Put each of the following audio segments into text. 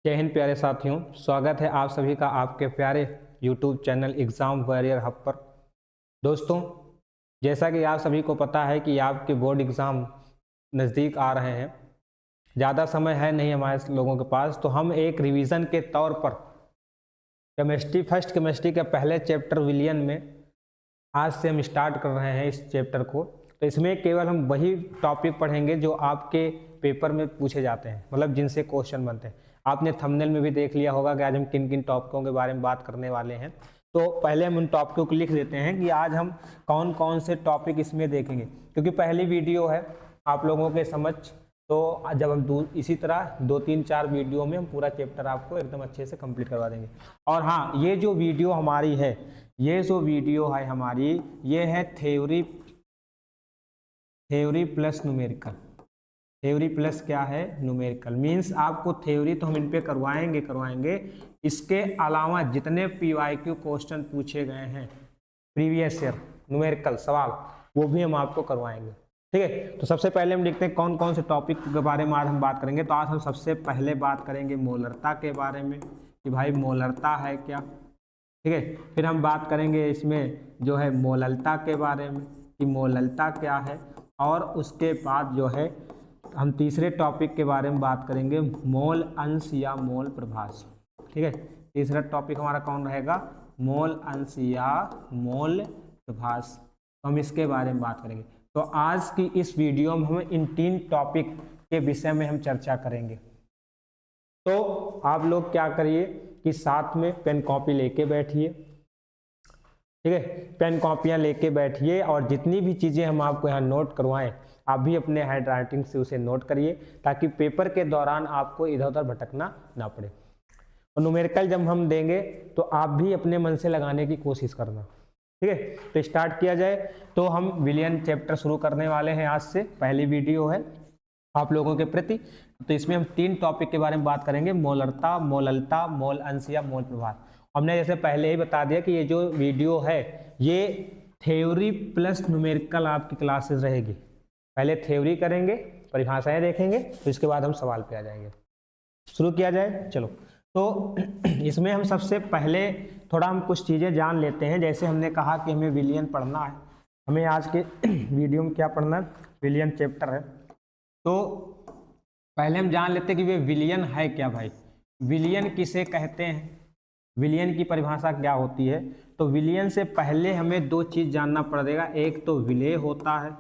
जय हिंद प्यारे साथियों, स्वागत है आप सभी का आपके प्यारे YouTube channel exam warrior hub पर। दोस्तों, जैसा कि आप सभी को पता है कि आपके बोर्ड एग्ज़ाम नज़दीक आ रहे हैं, ज़्यादा समय है नहीं हमारे लोगों के पास, तो हम एक रिवीजन के तौर पर फर्स्ट केमिस्ट्री के पहले चैप्टर विलियन में आज से हम स्टार्ट कर रहे हैं इस चैप्टर को। तो इसमें केवल हम वही टॉपिक पढ़ेंगे जो आपके पेपर में पूछे जाते हैं, मतलब जिनसे क्वेश्चन बनते हैं। आपने थंबनेल में भी देख लिया होगा कि आज हम किन किन टॉपिकों के बारे में बात करने वाले हैं। तो पहले हम उन टॉपिकों को लिख देते हैं कि आज हम कौन कौन से टॉपिक इसमें देखेंगे, क्योंकि पहली वीडियो है आप लोगों के समझ। तो जब हम इसी तरह 2-3-4 वीडियो में हम पूरा चैप्टर आपको एकदम अच्छे से कंप्लीट करवा देंगे। और हाँ, ये जो वीडियो हमारी है, ये जो वीडियो है हमारी, ये है theory plus numerical. Theory plus क्या है? न्यूमेरिकल। मीन्स आपको थ्योरी तो हम इन पे करवाएंगे, इसके अलावा जितने PYQ क्वेश्चन पूछे गए हैं प्रीवियस ईयर न्यूमेरिकल सवाल, वो भी हम आपको करवाएंगे। ठीक है, तो सबसे पहले हम देखते हैं कौन कौन से टॉपिक के बारे में आज हम बात करेंगे। तो आज हम सबसे पहले बात करेंगे मोलरता के बारे में कि भाई मोलरता है क्या। ठीक है, फिर हम बात करेंगे इसमें जो है मोललता के बारे में कि मोललता क्या है, और उसके बाद जो है हम तीसरे टॉपिक के बारे में बात करेंगे मोल अंश या मोल प्रभास। ठीक है, तीसरा टॉपिक हमारा कौन रहेगा? मोल अंश या मोल प्रभास। तो हम इसके बारे में बात करेंगे। तो आज की इस वीडियो में हम इन 3 टॉपिक के विषय में हम चर्चा करेंगे। तो आप लोग क्या करिए कि साथ में पेन कॉपी लेके बैठिए। ठीक है, पेन कॉपियां लेके बैठिए और जितनी भी चीज़ें हम आपको यहाँ नोट करवाएं, आप भी अपने हैंड राइटिंग से उसे नोट करिए, ताकि पेपर के दौरान आपको इधर उधर भटकना ना पड़े। और न्यूमेरिकल जब हम देंगे तो आप भी अपने मन से लगाने की कोशिश करना। ठीक है, तो स्टार्ट किया जाए। तो हम विलियन चैप्टर शुरू करने वाले हैं। आज से पहली वीडियो है आप लोगों के प्रति। तो इसमें हम 3 टॉपिक के बारे में बात करेंगे, मोलरता, मोललता, मोल अंश या मोल प्रभाव। हमने जैसे पहले ही बता दिया कि ये जो वीडियो है ये थ्योरी प्लस न्यूमेरिकल आपकी क्लासेस रहेगी। पहले थ्योरी करेंगे, परिभाषाएं देखेंगे, तो इसके बाद हम सवाल पे आ जाएंगे। शुरू किया जाए, चलो। तो इसमें हम सबसे पहले थोड़ा हम कुछ चीज़ें जान लेते हैं। जैसे हमने कहा कि हमें विलियन पढ़ना है, हमें आज के वीडियो में क्या पढ़ना है? विलियन चैप्टर है। तो पहले हम जान लेते हैं कि वे विलियन है क्या भाई। विलियन किसे कहते हैं, विलियन की परिभाषा क्या होती है। तो विलियन से पहले हमें 2 चीज़ जानना पड़ेगा। एक तो विलेय होता है,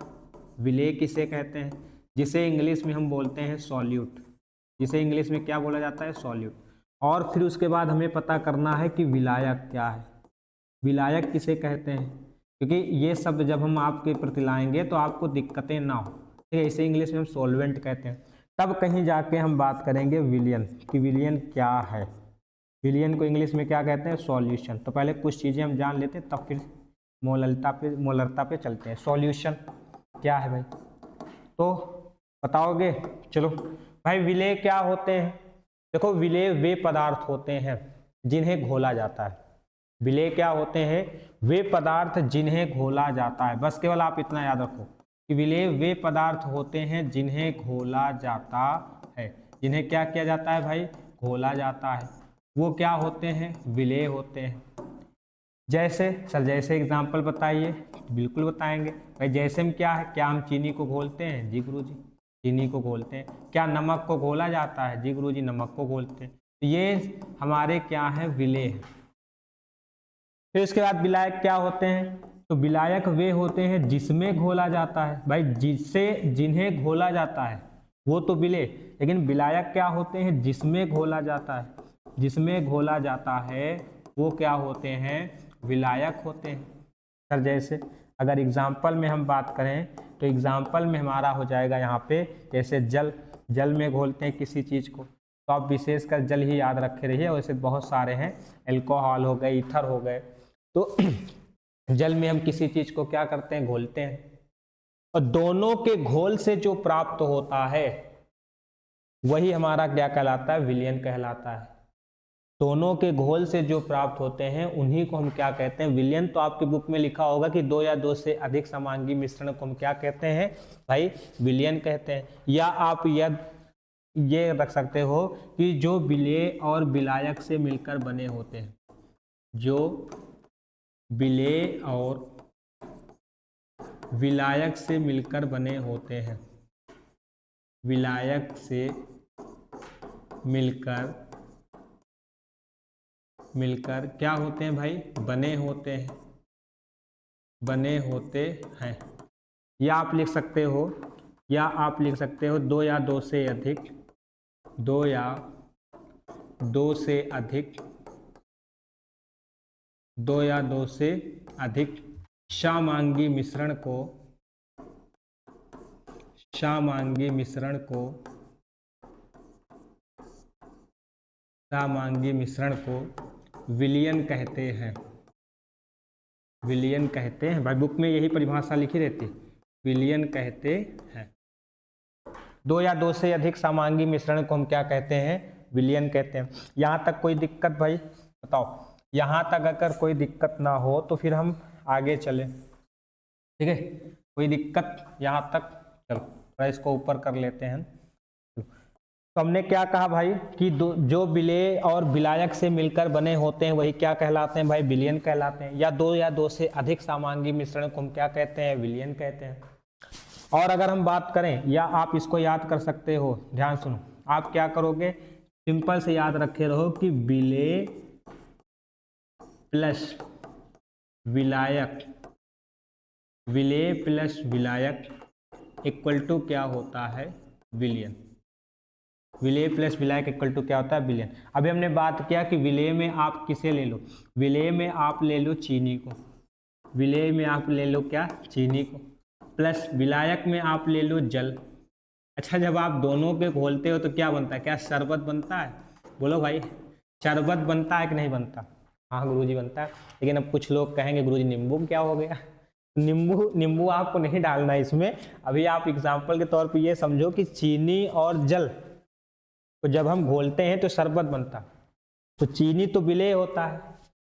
विलेय किसे कहते हैं, जिसे इंग्लिश में हम बोलते हैं सॉल्यूट। जिसे इंग्लिश में क्या बोला जाता है? सॉल्यूट। और फिर उसके बाद हमें पता करना है कि विलायक क्या है, विलायक किसे कहते हैं, क्योंकि ये शब्द जब हम आपके प्रति लाएंगे तो आपको दिक्कतें ना हो। ठीक है, इसे इंग्लिश में हम सॉल्वेंट कहते हैं। तब कहीं जाके हम बात करेंगे विलियन कि विलियन क्या है। विलियन को इंग्लिश में क्या कहते हैं? सॉल्यूशन। तो पहले कुछ चीज़ें हम जान लेते हैं, तब फिर मोलरता पे चलते हैं। सॉल्यूशन क्या है भाई, तो बताओगे? चलो भाई, विलेय क्या होते हैं? देखो, विलेय वे पदार्थ होते हैं जिन्हें घोला जाता है। विलेय क्या होते हैं? वे पदार्थ जिन्हें घोला जाता है। बस केवल आप इतना याद रखो कि विलेय वे पदार्थ होते हैं जिन्हें घोला जाता है। जिन्हें क्या किया जाता है भाई? घोला जाता है। वो क्या होते हैं? विलेय होते हैं। जैसे सर, जैसे एग्जाम्पल बताइए। बिल्कुल बताएंगे भाई। जैसे में क्या है? क्या हम चीनी को घोलते हैं? जी गुरुजी, चीनी को घोलते हैं। क्या नमक को घोला जाता है? जी गुरुजी, नमक को घोलते हैं। तो ये हमारे क्या है? विलेय है। फिर उसके बाद विलायक क्या होते हैं? तो विलायक वे होते हैं जिसमें घोला जाता है। भाई, जिन्हें घोला जाता है वो तो विलेय, लेकिन विलायक क्या होते हैं? जिसमें घोला जाता है। जिसमें घोला जाता है वो क्या होते हैं? विलायक होते हैं। सर, जैसे अगर एग्जाम्पल में हम बात करें तो एग्जाम्पल में हमारा हो जाएगा यहाँ पे, जैसे जल में घोलते हैं किसी चीज़ को, तो आप विशेषकर जल ही याद रखे रहिए। वैसे बहुत सारे हैं, एल्कोहल हो गए, ईथर हो गए। तो जल में हम किसी चीज़ को क्या करते हैं? घोलते हैं। और दोनों के घोल से जो प्राप्त होता है वही हमारा क्या कहलाता है? विलयन कहलाता है। दोनों के घोल से जो प्राप्त होते हैं उन्हीं को हम क्या कहते हैं? विलयन। तो आपकी बुक में लिखा होगा कि 2 या 2 से अधिक समांगी मिश्रण को हम क्या कहते हैं भाई? विलयन कहते हैं। या आप ये रख सकते हो कि जो विलेय और विलायक से मिलकर बने होते हैं, जो विलेय और विलायक से मिलकर बने होते हैं, विलायक से मिलकर क्या होते हैं भाई, बने होते हैं, बने होते हैं। या आप लिख सकते हो, दो या दो से अधिक, दो या दो से अधिक, दो या दो से अधिक समांगी मिश्रण को, समांगी मिश्रण को विलयन कहते हैं, विलयन कहते हैं। भाई बुक में यही परिभाषा लिखी रहती है, विलयन कहते हैं। दो या दो से अधिक समांगी मिश्रण को हम क्या कहते हैं, विलयन कहते हैं। यहाँ तक कोई दिक्कत भाई बताओ, यहाँ तक अगर कोई दिक्कत ना हो तो फिर हम आगे चलें, ठीक है। कोई दिक्कत यहाँ तक, चलो थोड़ा इसको ऊपर कर लेते हैं। तो हमने क्या कहा भाई कि जो विलेय और विलायक से मिलकर बने होते हैं वही क्या कहलाते हैं भाई, विलयन कहलाते हैं। या दो से अधिक समांगी मिश्रण को हम क्या कहते हैं, विलयन कहते हैं। और अगर हम बात करें, या आप इसको याद कर सकते हो, ध्यान सुनो, आप क्या करोगे, सिंपल से याद रखे रहो कि विलेय प्लस विलायक, विलेय प्लस विलायक इक्वल टू क्या होता है, विलयन। विलेय प्लस विलायक इक्वल टू क्या होता है, विलयन। अभी हमने बात किया कि विलेय में आप किसे ले लो, विलेय में आप ले लो चीनी को, विलेय में आप ले लो क्या, चीनी को, प्लस विलायक में आप ले लो जल। अच्छा, जब आप दोनों के घोलते हो तो क्या बनता है, क्या शरबत बनता है, बोलो भाई, शरबत बनता है कि नहीं बनता। हाँ गुरुजी बनता है। लेकिन अब कुछ लोग कहेंगे गुरुजी नींबू क्या हो गया, नींबू आपको नहीं डालना है इसमें। अभी आप एग्जाम्पल के तौर पे ये समझो कि चीनी और जल तो जब हम घोलते हैं तो शरबत बनता, तो चीनी तो विलेय होता है,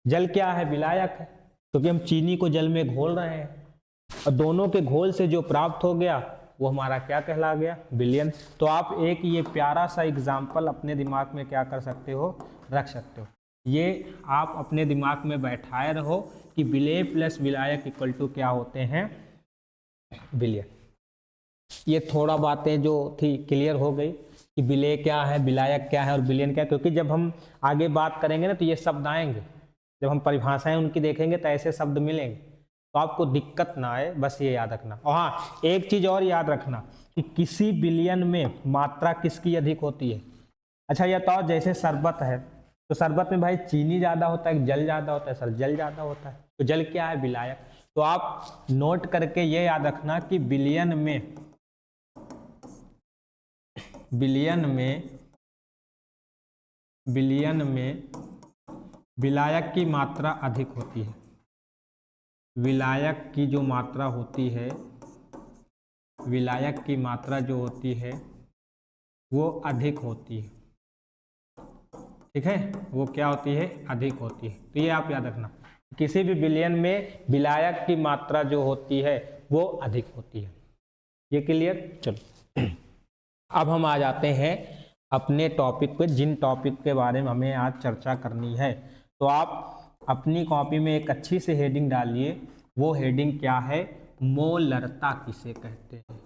जल क्या है, विलायक है, क्योंकि हम चीनी को जल में घोल रहे हैं और दोनों के घोल से जो प्राप्त हो गया वो हमारा क्या कहला गया, विलयन। तो आप एक ये प्यारा सा एग्जाम्पल अपने दिमाग में क्या कर सकते हो, रख सकते हो। ये आप अपने दिमाग में बैठाए रहो कि विलेय प्लस विलायक इक्वल टू क्या होते हैं, विलयन। ये थोड़ा बातें जो थी क्लियर हो गई कि विलेय क्या है, विलायक क्या है और विलयन क्या है। क्योंकि जब हम आगे बात करेंगे ना तो ये शब्द आएंगे, जब हम परिभाषाएं उनकी देखेंगे तो ऐसे शब्द मिलेंगे, तो आपको दिक्कत ना आए, बस ये याद रखना। और हाँ, एक चीज और याद रखना कि किसी विलयन में मात्रा किसकी अधिक होती है। अच्छा ये तो जैसे शरबत है, तो शरबत में भाई चीनी ज्यादा होता है, जल ज्यादा होता है, सर जल ज्यादा होता है, तो जल क्या है, विलायक। तो आप नोट करके ये याद रखना कि विलयन में विलायक की मात्रा अधिक होती है, विलायक की जो मात्रा होती है, विलायक की मात्रा जो होती है वो अधिक होती है, ठीक है, वो क्या होती है, अधिक होती है। तो ये आप याद रखना, किसी भी विलयन में विलायक की मात्रा जो होती है वो अधिक होती है। ये क्लियर। चलो अब हम आ जाते हैं अपने टॉपिक पे, जिन टॉपिक के बारे में हमें आज चर्चा करनी है। तो आप अपनी कॉपी में एक अच्छी सी हेडिंग डालिए, वो हेडिंग क्या है, मोलरता किसे कहते हैं,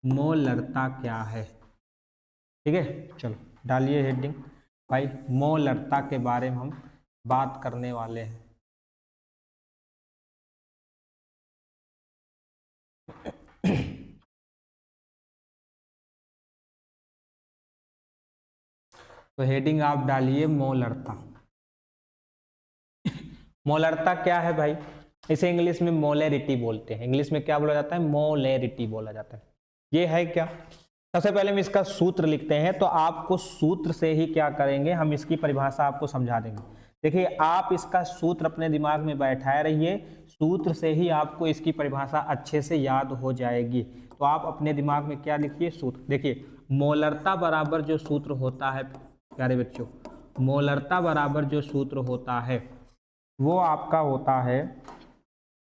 मोलरता क्या है, ठीक है। चलो डालिए हेडिंग भाई, मोलरता के बारे में हम बात करने वाले हैं। तो हेडिंग आप डालिए मोलरता। मोलरता क्या है भाई, इसे इंग्लिश में मोलेरिटी बोलते हैं। इंग्लिश में क्या बोला जाता है, मोलेरिटी बोला जाता है। ये है क्या, सबसे पहले हम इसका सूत्र लिखते हैं, तो आपको सूत्र से ही क्या करेंगे, हम इसकी परिभाषा आपको समझा देंगे। देखिए आप इसका सूत्र अपने दिमाग में बैठाए रहिए, सूत्र से ही आपको इसकी परिभाषा अच्छे से याद हो जाएगी। तो आप अपने दिमाग में क्या लिखिए, सूत्र। देखिए मोलरता बराबर जो सूत्र होता है प्यारे बच्चों, मोलरता बराबर जो सूत्र होता है वो आपका होता है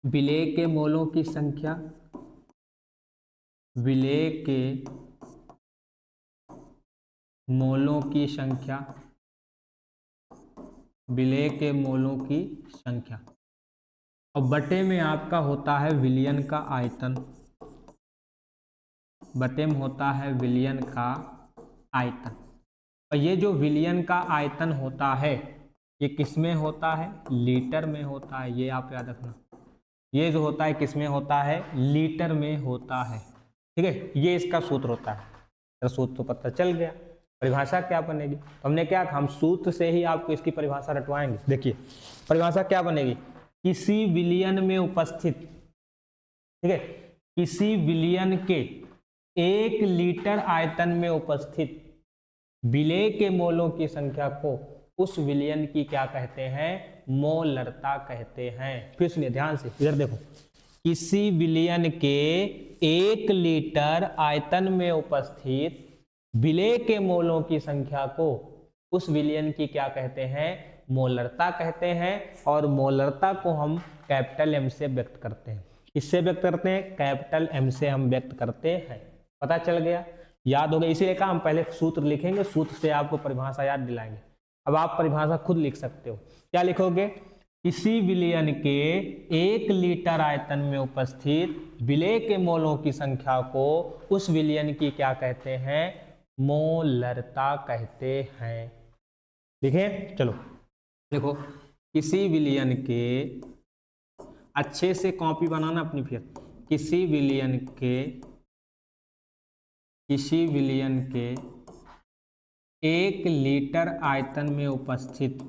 विलेय के मोलों की संख्या, विलेय के मोलों की संख्या, विलेय के मोलों की संख्या, और बटे में आपका होता है विलयन का आयतन, बटे में होता है विलयन का आयतन। और ये जो विलयन का आयतन होता है ये किस में होता है, लीटर में होता है। ये आप याद रखना, ये जो होता है किस में होता है, लीटर में होता है। ठीक है, ये इसका सूत्र होता है। तो सूत्र तो पता चल गया, परिभाषा क्या बनेगी। तो हमने क्या, हम सूत्र से ही आपको इसकी परिभाषा रटवाएंगे। देखिए परिभाषा क्या बनेगी, किसी विलयन में उपस्थित, ठीक है, किसी विलयन के 1 लीटर आयतन में उपस्थित विलेय के मोलों की संख्या को उस विलयन की क्या कहते हैं, मोलरता कहते हैं। फिर सुनिए ध्यान से, इधर देखो, किसी विलयन के 1 लीटर आयतन में उपस्थित विलेय के मोलों की संख्या को उस विलयन की क्या कहते हैं, मोलरता कहते हैं। और मोलरता को हम कैपिटल एम से व्यक्त करते हैं। किससे व्यक्त करते हैं, कैपिटल एम से हम व्यक्त करते हैं। पता चल गया, याद हो गया। इसीलिए कहा हम पहले सूत्र लिखेंगे, सूत्र से आपको परिभाषा याद दिलाएंगे। अब आप परिभाषा खुद लिख सकते हो। क्या लिखोगे, किसी विलयन के 1 लीटर आयतन में उपस्थित विलेय के मोलों की संख्या को उस विलयन की क्या कहते हैं, मोलरता कहते हैं। लिखें, चलो देखो, किसी विलयन के, अच्छे से कॉपी बनाना अपनी, फिर किसी विलयन के 1 लीटर आयतन में उपस्थित,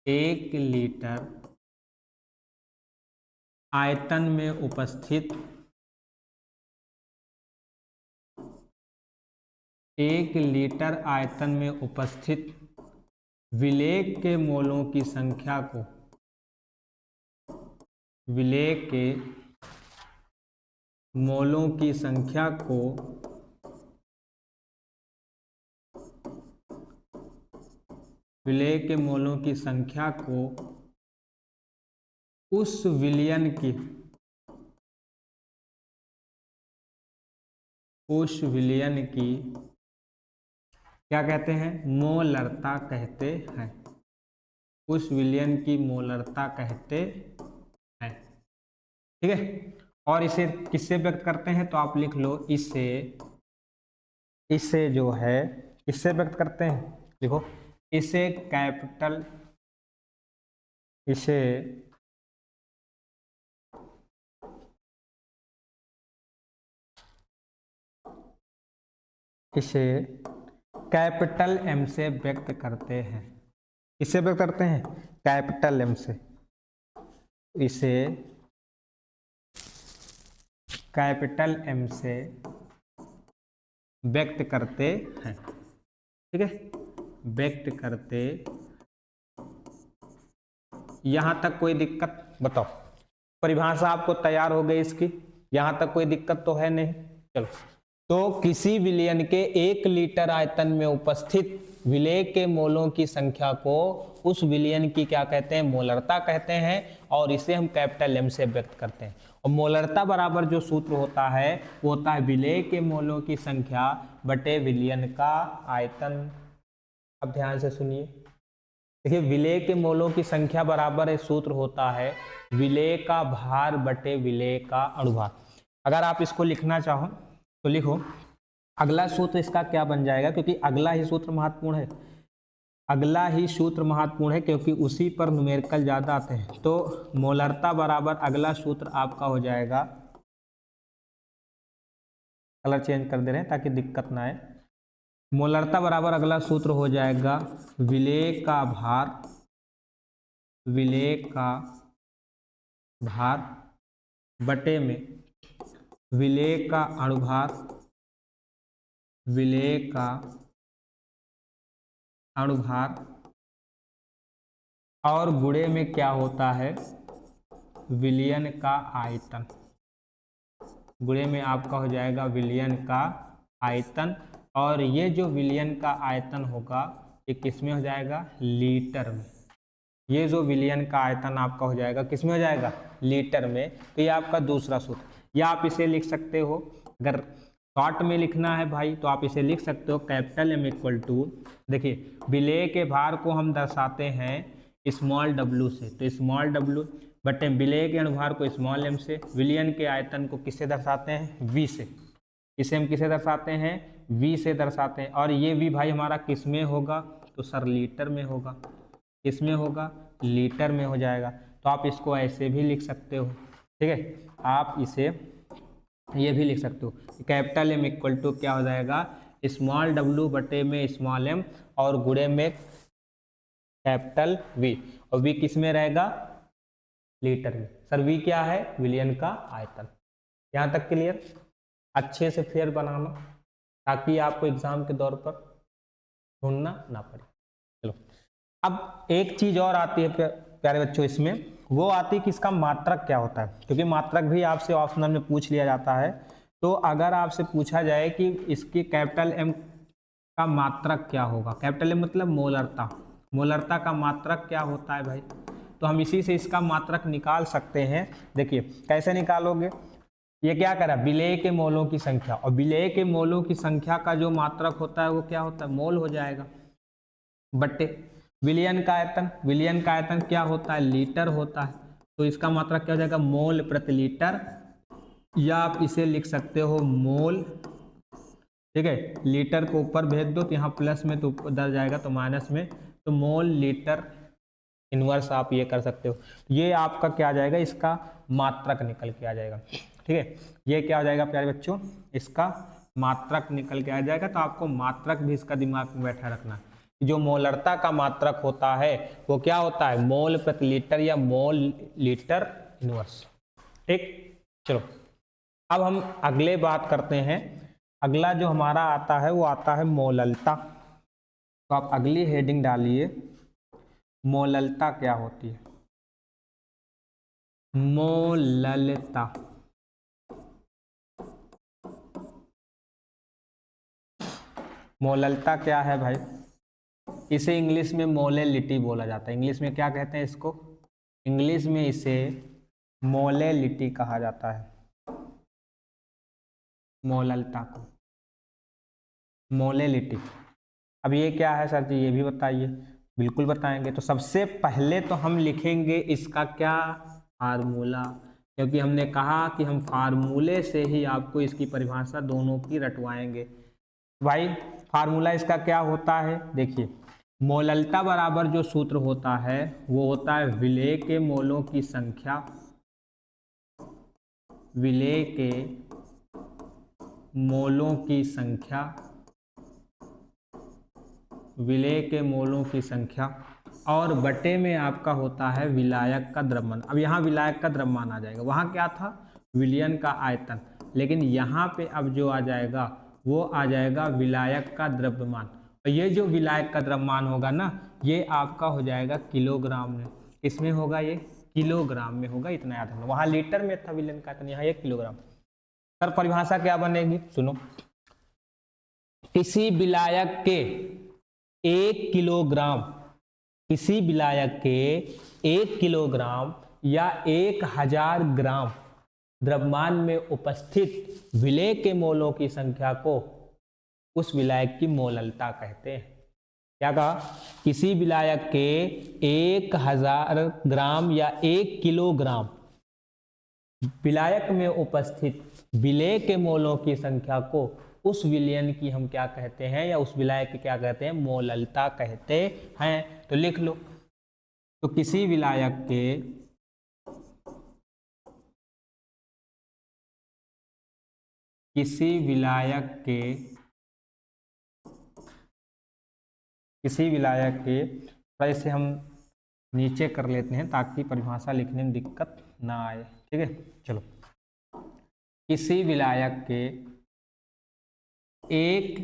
1 लीटर आयतन में उपस्थित 1 लीटर आयतन में उपस्थित विलेय के मोलों की संख्या को, विलेय के मोलों की संख्या को विलेय के मोलों की संख्या को उस विलयन की, उस विलयन की क्या कहते हैं, मोलरता कहते हैं। उस विलयन की मोलरता कहते हैं। ठीक है, और इसे किससे व्यक्त करते हैं, तो आप लिख लो, इसे जो है किससे व्यक्त करते हैं, देखो इसे कैपिटल, इसे कैपिटल एम से व्यक्त करते हैं। इससे व्यक्त करते हैं कैपिटल एम से, इसे कैपिटल एम से व्यक्त करते हैं। ठीक है, व्यक्त करते। यहां तक कोई दिक्कत बताओ, परिभाषा आपको तैयार हो गई इसकी, यहां तक कोई दिक्कत तो है नहीं। चलो, तो किसी विलयन के 1 लीटर आयतन में उपस्थित विलेय के मोलों की संख्या को उस विलयन की क्या कहते हैं, मोलरता कहते हैं। और इसे हम कैपिटल एम से व्यक्त करते हैं। और मोलरता बराबर जो सूत्र होता है वो होता है विलेय के मोलों की संख्या बटे विलयन का आयतन। अब ध्यान से सुनिए, देखिए विलेय के मोलों की संख्या बराबर सूत्र होता है विलेय का भार बटे विलेय का अणुभार। अगर आप इसको लिखना चाहो तो लिखो, अगला सूत्र इसका क्या बन जाएगा, क्योंकि अगला ही सूत्र महत्वपूर्ण है, अगला ही सूत्र महत्वपूर्ण है क्योंकि उसी पर न्यूमेरिकल ज्यादा आते हैं। तो मोलरता बराबर अगला सूत्र आपका हो जाएगा, कलर चेंज कर दे रहे हैं ताकि दिक्कत ना आए। मोलरता बराबर अगला सूत्र हो जाएगा विलेय का भार, विलेय का भार बटे में विलेय का अणुभार, विलेय का अणुभार, और गुणे में क्या होता है, विलयन का आयतन। गुणे में आपका हो जाएगा विलयन का आयतन। और ये जो विलयन का आयतन होगा ये किस में हो जाएगा, लीटर में। ये जो विलयन का आयतन आपका हो जाएगा किस में हो जाएगा, लीटर में। तो ये आपका दूसरा सूत्र, या आप इसे लिख सकते हो, अगर शॉर्ट में लिखना है भाई तो आप इसे लिख सकते हो कैपिटल M इक्वल टू, देखिए विलेय के भार को हम दर्शाते हैं स्मॉल w से, तो स्मॉल w बटे विलेय के अनुभार को स्मॉल m से, विलयन के आयतन को किससे दर्शाते हैं, v से, इसे हम किसे दर्शाते हैं, v से दर्शाते हैं। और ये v भाई हमारा किस में होगा, तो सर लीटर में होगा, किस में होगा, लीटर में हो जाएगा। तो आप इसको ऐसे भी लिख सकते हो, ठीक है, आप इसे ये भी लिख सकते हो, कैपिटल M इक्वल टू क्या हो जाएगा, स्मॉल w बटे में स्मॉल m और गुणे में कैपिटल V, और V किस में रहेगा, लीटर में। सर V क्या है, विलयन का आयतन। यहाँ तक क्लियर, अच्छे से फेयर बनाना ताकि आपको एग्जाम के दौर पर ढूंढना ना पड़े। चलो अब एक चीज और आती है प्यारे बच्चों इसमें, वो आती है कि इसका मात्रक क्या होता है, क्योंकि मात्रक भी आपसे ऑप्शनल में पूछ लिया जाता है। तो अगर आपसे पूछा जाए कि इसकी कैपिटल M का मात्रक क्या होगा, कैपिटल M मतलब मोलरता, मोलरता का मात्रक क्या होता है भाई, तो हम इसी से इसका मात्रक निकाल सकते हैं। देखिए कैसे निकालोगे, ये क्या करा, विलेय के मोलों की संख्या, और विलेय के मोलों की संख्या का जो मात्रक होता है वो क्या होता है, मोल हो जाएगा, बट्टे विलयन का आयतन, विलयन का आयतन क्या होता है, लीटर होता है, तो इसका मात्रक क्या हो जाएगा, मोल प्रति लीटर, या आप इसे लिख सकते हो मोल, ठीक है, लीटर को ऊपर भेज दो तो यहाँ प्लस में तो उधर जाएगा तो माइनस में, तो मोल लीटर इनवर्स आप ये कर सकते हो। ये आपका क्या आ जाएगा, इसका मात्रक निकल के आ जाएगा, ठीक है, ये क्या हो जाएगा प्यारे बच्चों, इसका मात्रक निकल के आ जाएगा। तो आपको मात्रक भी इसका दिमाग में बैठा रखना, जो मोलरता का मात्रक होता है वो क्या होता है, मोल प्रति लीटर या मोल लीटर इनवर्स, ठीक। चलो अब हम अगले बात करते हैं, अगला जो हमारा आता है वो आता है मोललता। तो आप अगली हेडिंग डालिए, मोललता क्या होती है, मोललता, मोललता क्या है भाई, इसे इंग्लिश में मोलेलिटी बोला जाता है। इंग्लिश में क्या कहते हैं इसको, इंग्लिश में इसे मोलेलिटी कहा जाता है, मोललता को मोलेलिटी। अब ये क्या है सर जी, ये भी बताइए। बिल्कुल बताएंगे। तो सबसे पहले तो हम लिखेंगे इसका क्या, फार्मूला, क्योंकि हमने कहा कि हम फार्मूले से ही आपको इसकी परिभाषा दोनों की रटवाएंगे। भाई फार्मूला इसका क्या होता है, देखिए मोललता बराबर जो सूत्र होता है वो होता है विलेय के मोलों की संख्या, विलेय के मोलों की संख्या, विलेय के मोलों की संख्या, और बटे में आपका होता है विलायक का द्रव्यमान। अब यहाँ विलायक का द्रव्यमान आ जाएगा, वहाँ क्या था विलयन का आयतन, लेकिन यहाँ पे अब जो आ जाएगा वो आ जाएगा विलायक का द्रव्यमान। और ये जो विलायक का द्रव्यमान होगा ना, ये आपका हो जाएगा किलोग्राम में। किसमें होगा, ये किलोग्राम में होगा, इतना याद रखना। वहाँ लीटर में था विलयन का आयतन, यहाँ ये किलोग्राम। सर परिभाषा क्या बनेगी, सुनो, किसी विलायक के 1 किलोग्राम, किसी विलायक के 1 किलोग्राम या 1000 ग्राम द्रव्यमान में उपस्थित विलेय के मोलों की संख्या को उस विलायक की मोललता कहते हैं। क्या कहा, किसी विलायक के 1000 ग्राम या 1 किलोग्राम विलायक में उपस्थित विलेय के मोलों की संख्या को उस विलयन की हम क्या कहते हैं, या उस विलायक की क्या कहते हैं, मोललता कहते हैं। तो लिख लो, तो किसी विलायक के किसी विलायक के थोड़ा इसे हम नीचे कर लेते हैं ताकि परिभाषा लिखने में दिक्कत ना आए, ठीक है। चलो, किसी विलायक के 1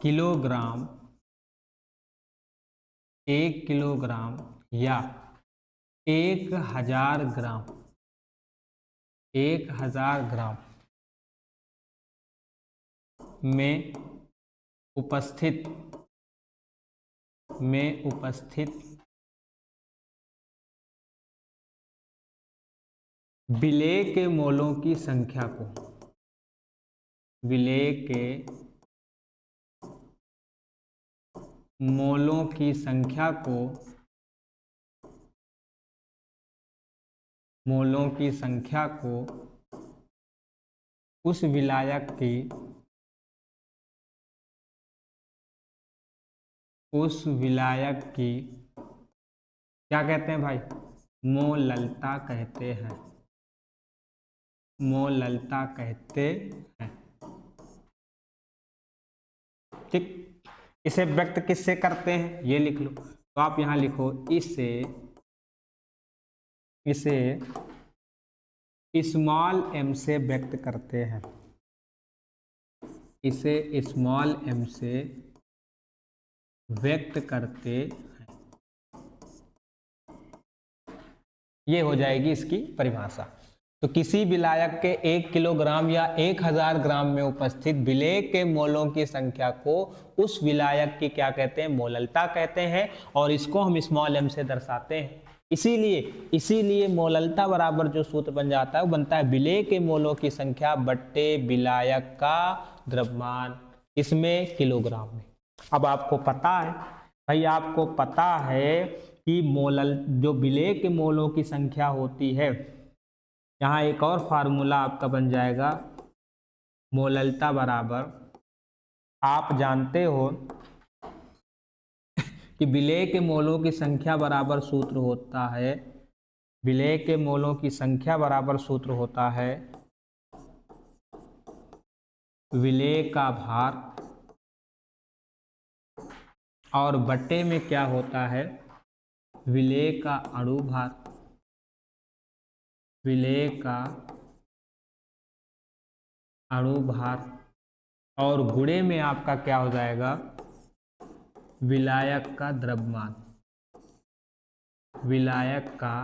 किलोग्राम या 1000 ग्राम 1000 ग्राम में उपस्थित विलेय के मोलों की संख्या को विलेय के मोलों की संख्या को उस विलायक की क्या कहते हैं भाई, मोललता कहते हैं, मोललता कहते हैं। ठीक, इसे व्यक्त किससे करते हैं ये लिख लो। तो आप यहां लिखो, इसे स्मॉल m से व्यक्त करते हैं, इसे स्मॉल m से व्यक्त करते हैं। ये हो जाएगी इसकी परिभाषा। तो किसी विलायक के 1 किलोग्राम या 1000 ग्राम में उपस्थित विलेय के मोलों की संख्या को उस विलायक की क्या कहते हैं, मोललता कहते हैं, और इसको हम स्मॉल m से दर्शाते हैं। इसीलिए मोललता बराबर जो सूत्र बन जाता है वो बनता है विलेय के मोलों की संख्या बट्टे विलायक का द्रव्यमान, इसमें किलोग्राम में। अब आपको पता है भाई, आपको पता है कि जो विलेय के मोलों की संख्या होती है, यहाँ एक और फार्मूला आपका बन जाएगा, मोललता बराबर, आप जानते हो कि विलेय के मोलों की संख्या बराबर सूत्र होता है, विलेय के मोलों की संख्या बराबर सूत्र होता है विलेय का भार, और बट्टे में क्या होता है, विलेय का अणु भार, विलेय का अणु भार, और गुणे में आपका क्या हो जाएगा, विलायक का द्रव्यमान, विलायक का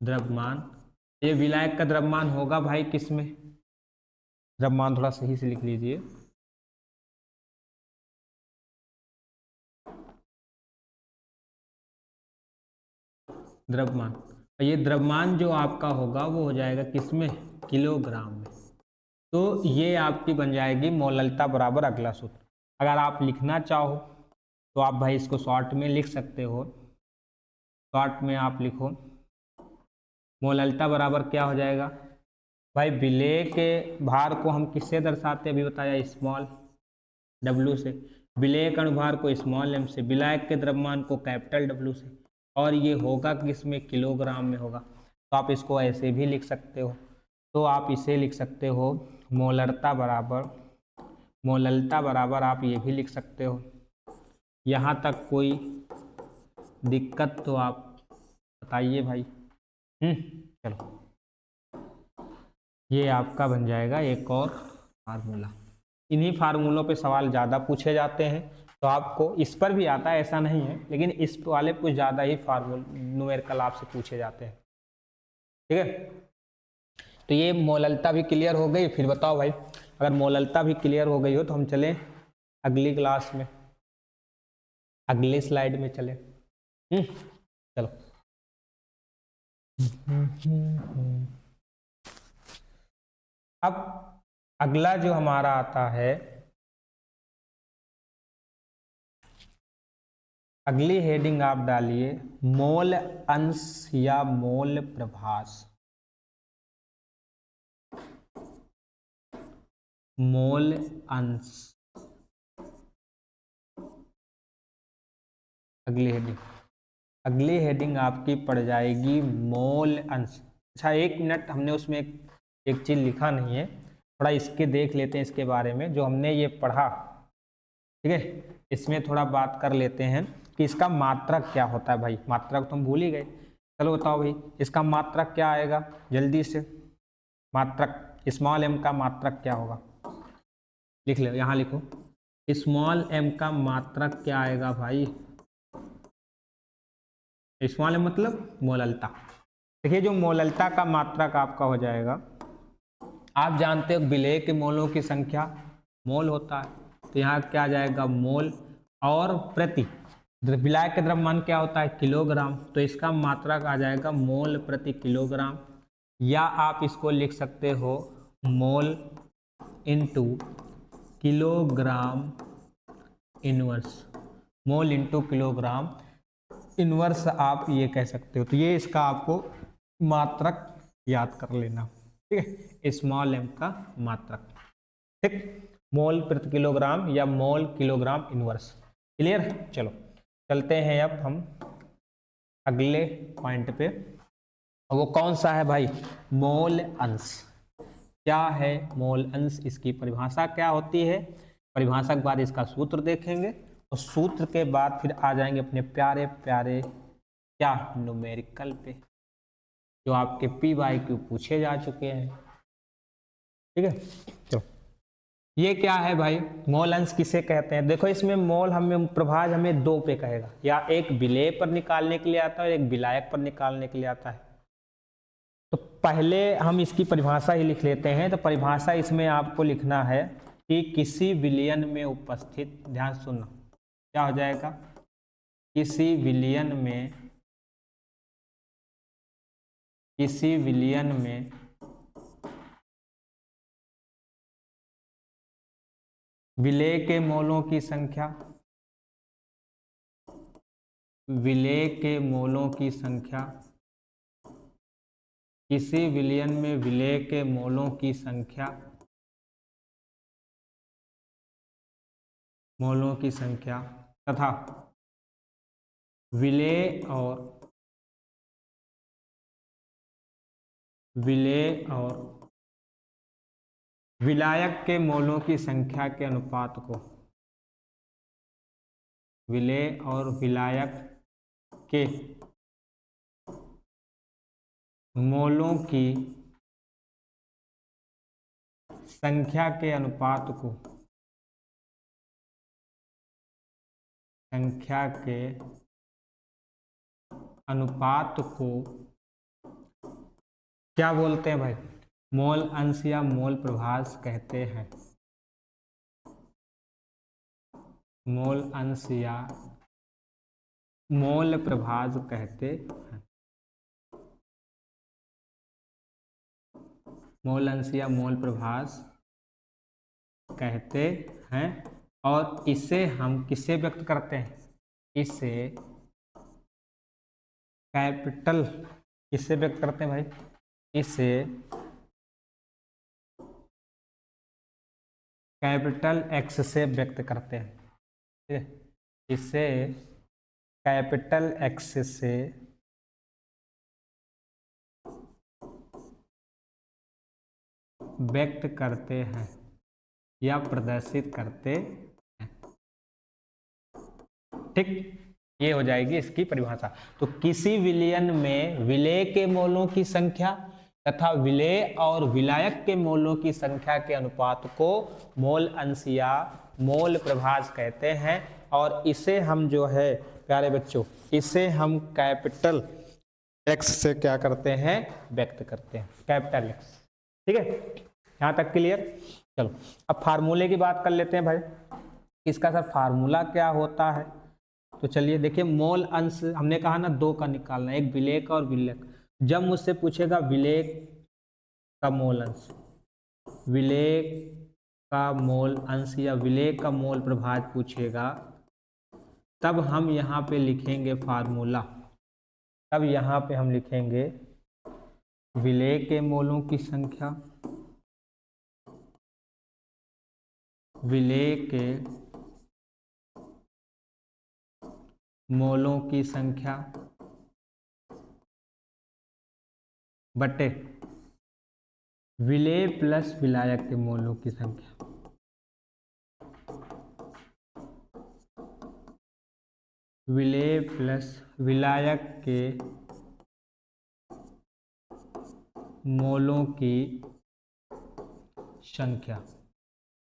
द्रव्यमान। ये विलायक का द्रव्यमान होगा भाई किसमें, द्रव्यमान थोड़ा सही से लिख लीजिए, द्रव्यमान। ये द्रव्यमान जो आपका होगा वो हो जाएगा किसमें, किलोग्राम में। तो ये आपकी बन जाएगी मोललता बराबर अगला सूत्र। अगर आप लिखना चाहो तो आप भाई इसको शॉर्ट में लिख सकते हो, शॉर्ट में आप लिखो, मोललता बराबर क्या हो जाएगा भाई, विलेय के भार को हम किससे दर्शाते हैं, अभी बताया, स्मॉल w से, विलेय के अनुभार को स्मॉल m से, विलायक के द्रव्यमान को कैपिटल W से, और ये होगा किसमें, किलोग्राम में होगा। तो आप इसको ऐसे भी लिख सकते हो, तो आप इसे लिख सकते हो मोललता बराबर आप ये भी लिख सकते हो। यहाँ तक कोई दिक्कत तो आप बताइए भाई। चलो, ये आपका बन जाएगा एक और फार्मूला। इन्हीं फार्मूलों पे सवाल ज़्यादा पूछे जाते हैं, तो आपको इस पर भी आता है ऐसा नहीं है, लेकिन इस वाले कुछ ज़्यादा ही न्यूमेरिकल आपसे पूछे जाते हैं। ठीक है, तो ये मोललता भी क्लियर हो गई। फिर बताओ भाई, अगर मोललता भी क्लियर हो गई हो तो हम चलें अगली क्लास में, अगली स्लाइड में चलें। चलो, अब अगला जो हमारा आता है, अगली हेडिंग आप डालिए मोल अंश या मोल प्रभास। मोल अंश, अगली हेडिंग आपकी पड़ जाएगी मोल अंश। अच्छा, 1 मिनट, हमने उसमें एक चीज लिखा नहीं है, थोड़ा इसके देख लेते हैं, इसके बारे में जो हमने ये पढ़ा। ठीक है, इसमें थोड़ा बात कर लेते हैं कि इसका मात्रक क्या होता है। भाई मात्रक तो हम भूल ही गए, चलो बताओ भाई इसका मात्रक क्या आएगा, जल्दी से। मात्रक स्मॉल m का मात्रक क्या होगा, लिख लो, यहाँ लिखो, स्मॉल m का मात्रक क्या आएगा भाई, स्मॉल m मतलब मोललता। देखिए, जो मोललता का मात्रक आपका हो जाएगा, आप जानते हो विलेय के मोलों की संख्या मोल होता है, तो यहाँ क्या आ जाएगा, मोल, और प्रति विलायक का द्रव्यमान क्या होता है, किलोग्राम, तो इसका मात्रक आ जाएगा मोल प्रति किलोग्राम, या आप इसको लिख सकते हो mole into kilogram inverse, mole into kilogram inverse आप ये कह सकते हो। तो ये इसका आपको मात्रक याद कर लेना, ठीक है, स्मॉल m का मात्रक, ठीक, मोल प्रति किलोग्राम या मोल किलोग्राम इनवर्स। क्लियर, चलो चलते हैं अब हम अगले पॉइंट पे। वो कौन सा है भाई? मोल अंश। क्या है मोल अंश? इसकी परिभाषा क्या होती है? परिभाषा के बाद इसका सूत्र देखेंगे और सूत्र के बाद फिर आ जाएंगे अपने प्यारे प्यारे क्या न्यूमेरिकल पे, जो आपके PYQ पूछे जा चुके हैं, ठीक है। चलो, ये क्या है भाई? मोल अंश किसे कहते हैं? देखो इसमें मोल हमें प्रभाज हमें दो पे कहेगा, या एक विलेय पर निकालने के लिए आता है और एक विलायक पर निकालने के लिए आता है। तो पहले हम इसकी परिभाषा ही लिख लेते हैं। तो परिभाषा इसमें आपको लिखना है कि किसी विलयन में उपस्थित, ध्यान सुनना, क्या हो जाएगा? किसी विलयन में विलेय के मोलों की संख्या, विलेय के मोलों की संख्या, किसी विलयन में विलेय के मोलों की संख्या, मोलों की संख्या तथा विलेय और विलायक के मोलों की संख्या के अनुपात को, विलेय और विलायक के मोलों की संख्या के अनुपात को, क्या बोलते हैं भाई? मोल अंश या मोल प्रभाज कहते हैं। मोल अंश या मोल प्रभाज कहते हैं। मोल अंश या मोल प्रभाज कहते हैं। और इसे हम किससे व्यक्त करते हैं? इसे कैपिटल, किससे व्यक्त करते हैं भाई? इसे कैपिटल X से व्यक्त करते हैं, ठीक है? इसे कैपिटल X से व्यक्त करते हैं या प्रदर्शित करते हैं, ठीक, ये हो जाएगी इसकी परिभाषा। तो किसी विलयन में विलेय के मोलों की संख्या तथा विलेय और विलायक के मोलों की संख्या के अनुपात को मोल अंश या मोल प्रभाज कहते हैं। और इसे हम जो है प्यारे बच्चों, इसे हम कैपिटल X से क्या करते हैं? व्यक्त करते हैं, कैपिटल X, ठीक है, यहाँ तक क्लियर। चलो अब फार्मूले की बात कर लेते हैं भाई, इसका सर फार्मूला क्या होता है? तो चलिए देखिए, मोल अंश हमने कहा ना दो का निकालना, एक विलेय का और विलायक। जब मुझसे पूछेगा विलेय का मोल अंश, विलेय का मोल अंश या विलेय का मोल प्रभाज पूछेगा, तब हम यहाँ पे लिखेंगे फार्मूला। तब यहाँ पे हम लिखेंगे विलेय के मोलों की संख्या, विलेय के मोलों की संख्या बटे विलेय प्लस विलायक के मोलों की संख्या, विलेय प्लस विलायक के मोलों की संख्या,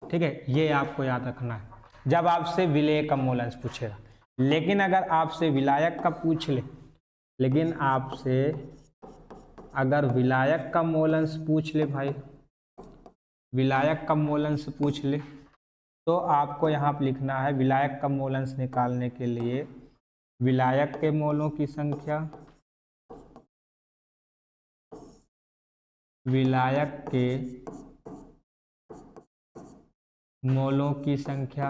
ठीक है, ये आपको याद रखना है जब आपसे विलेय का मोल अंश पूछेगा। लेकिन अगर आपसे विलायक का पूछ ले, लेकिन आपसे अगर विलायक का मोल अंश पूछ ले भाई, विलायक का मोल अंश पूछ ले, तो आपको यहाँ पर लिखना है विलायक का मोल अंश निकालने के लिए विलायक के मोलों की संख्या, विलायक के मोलों की संख्या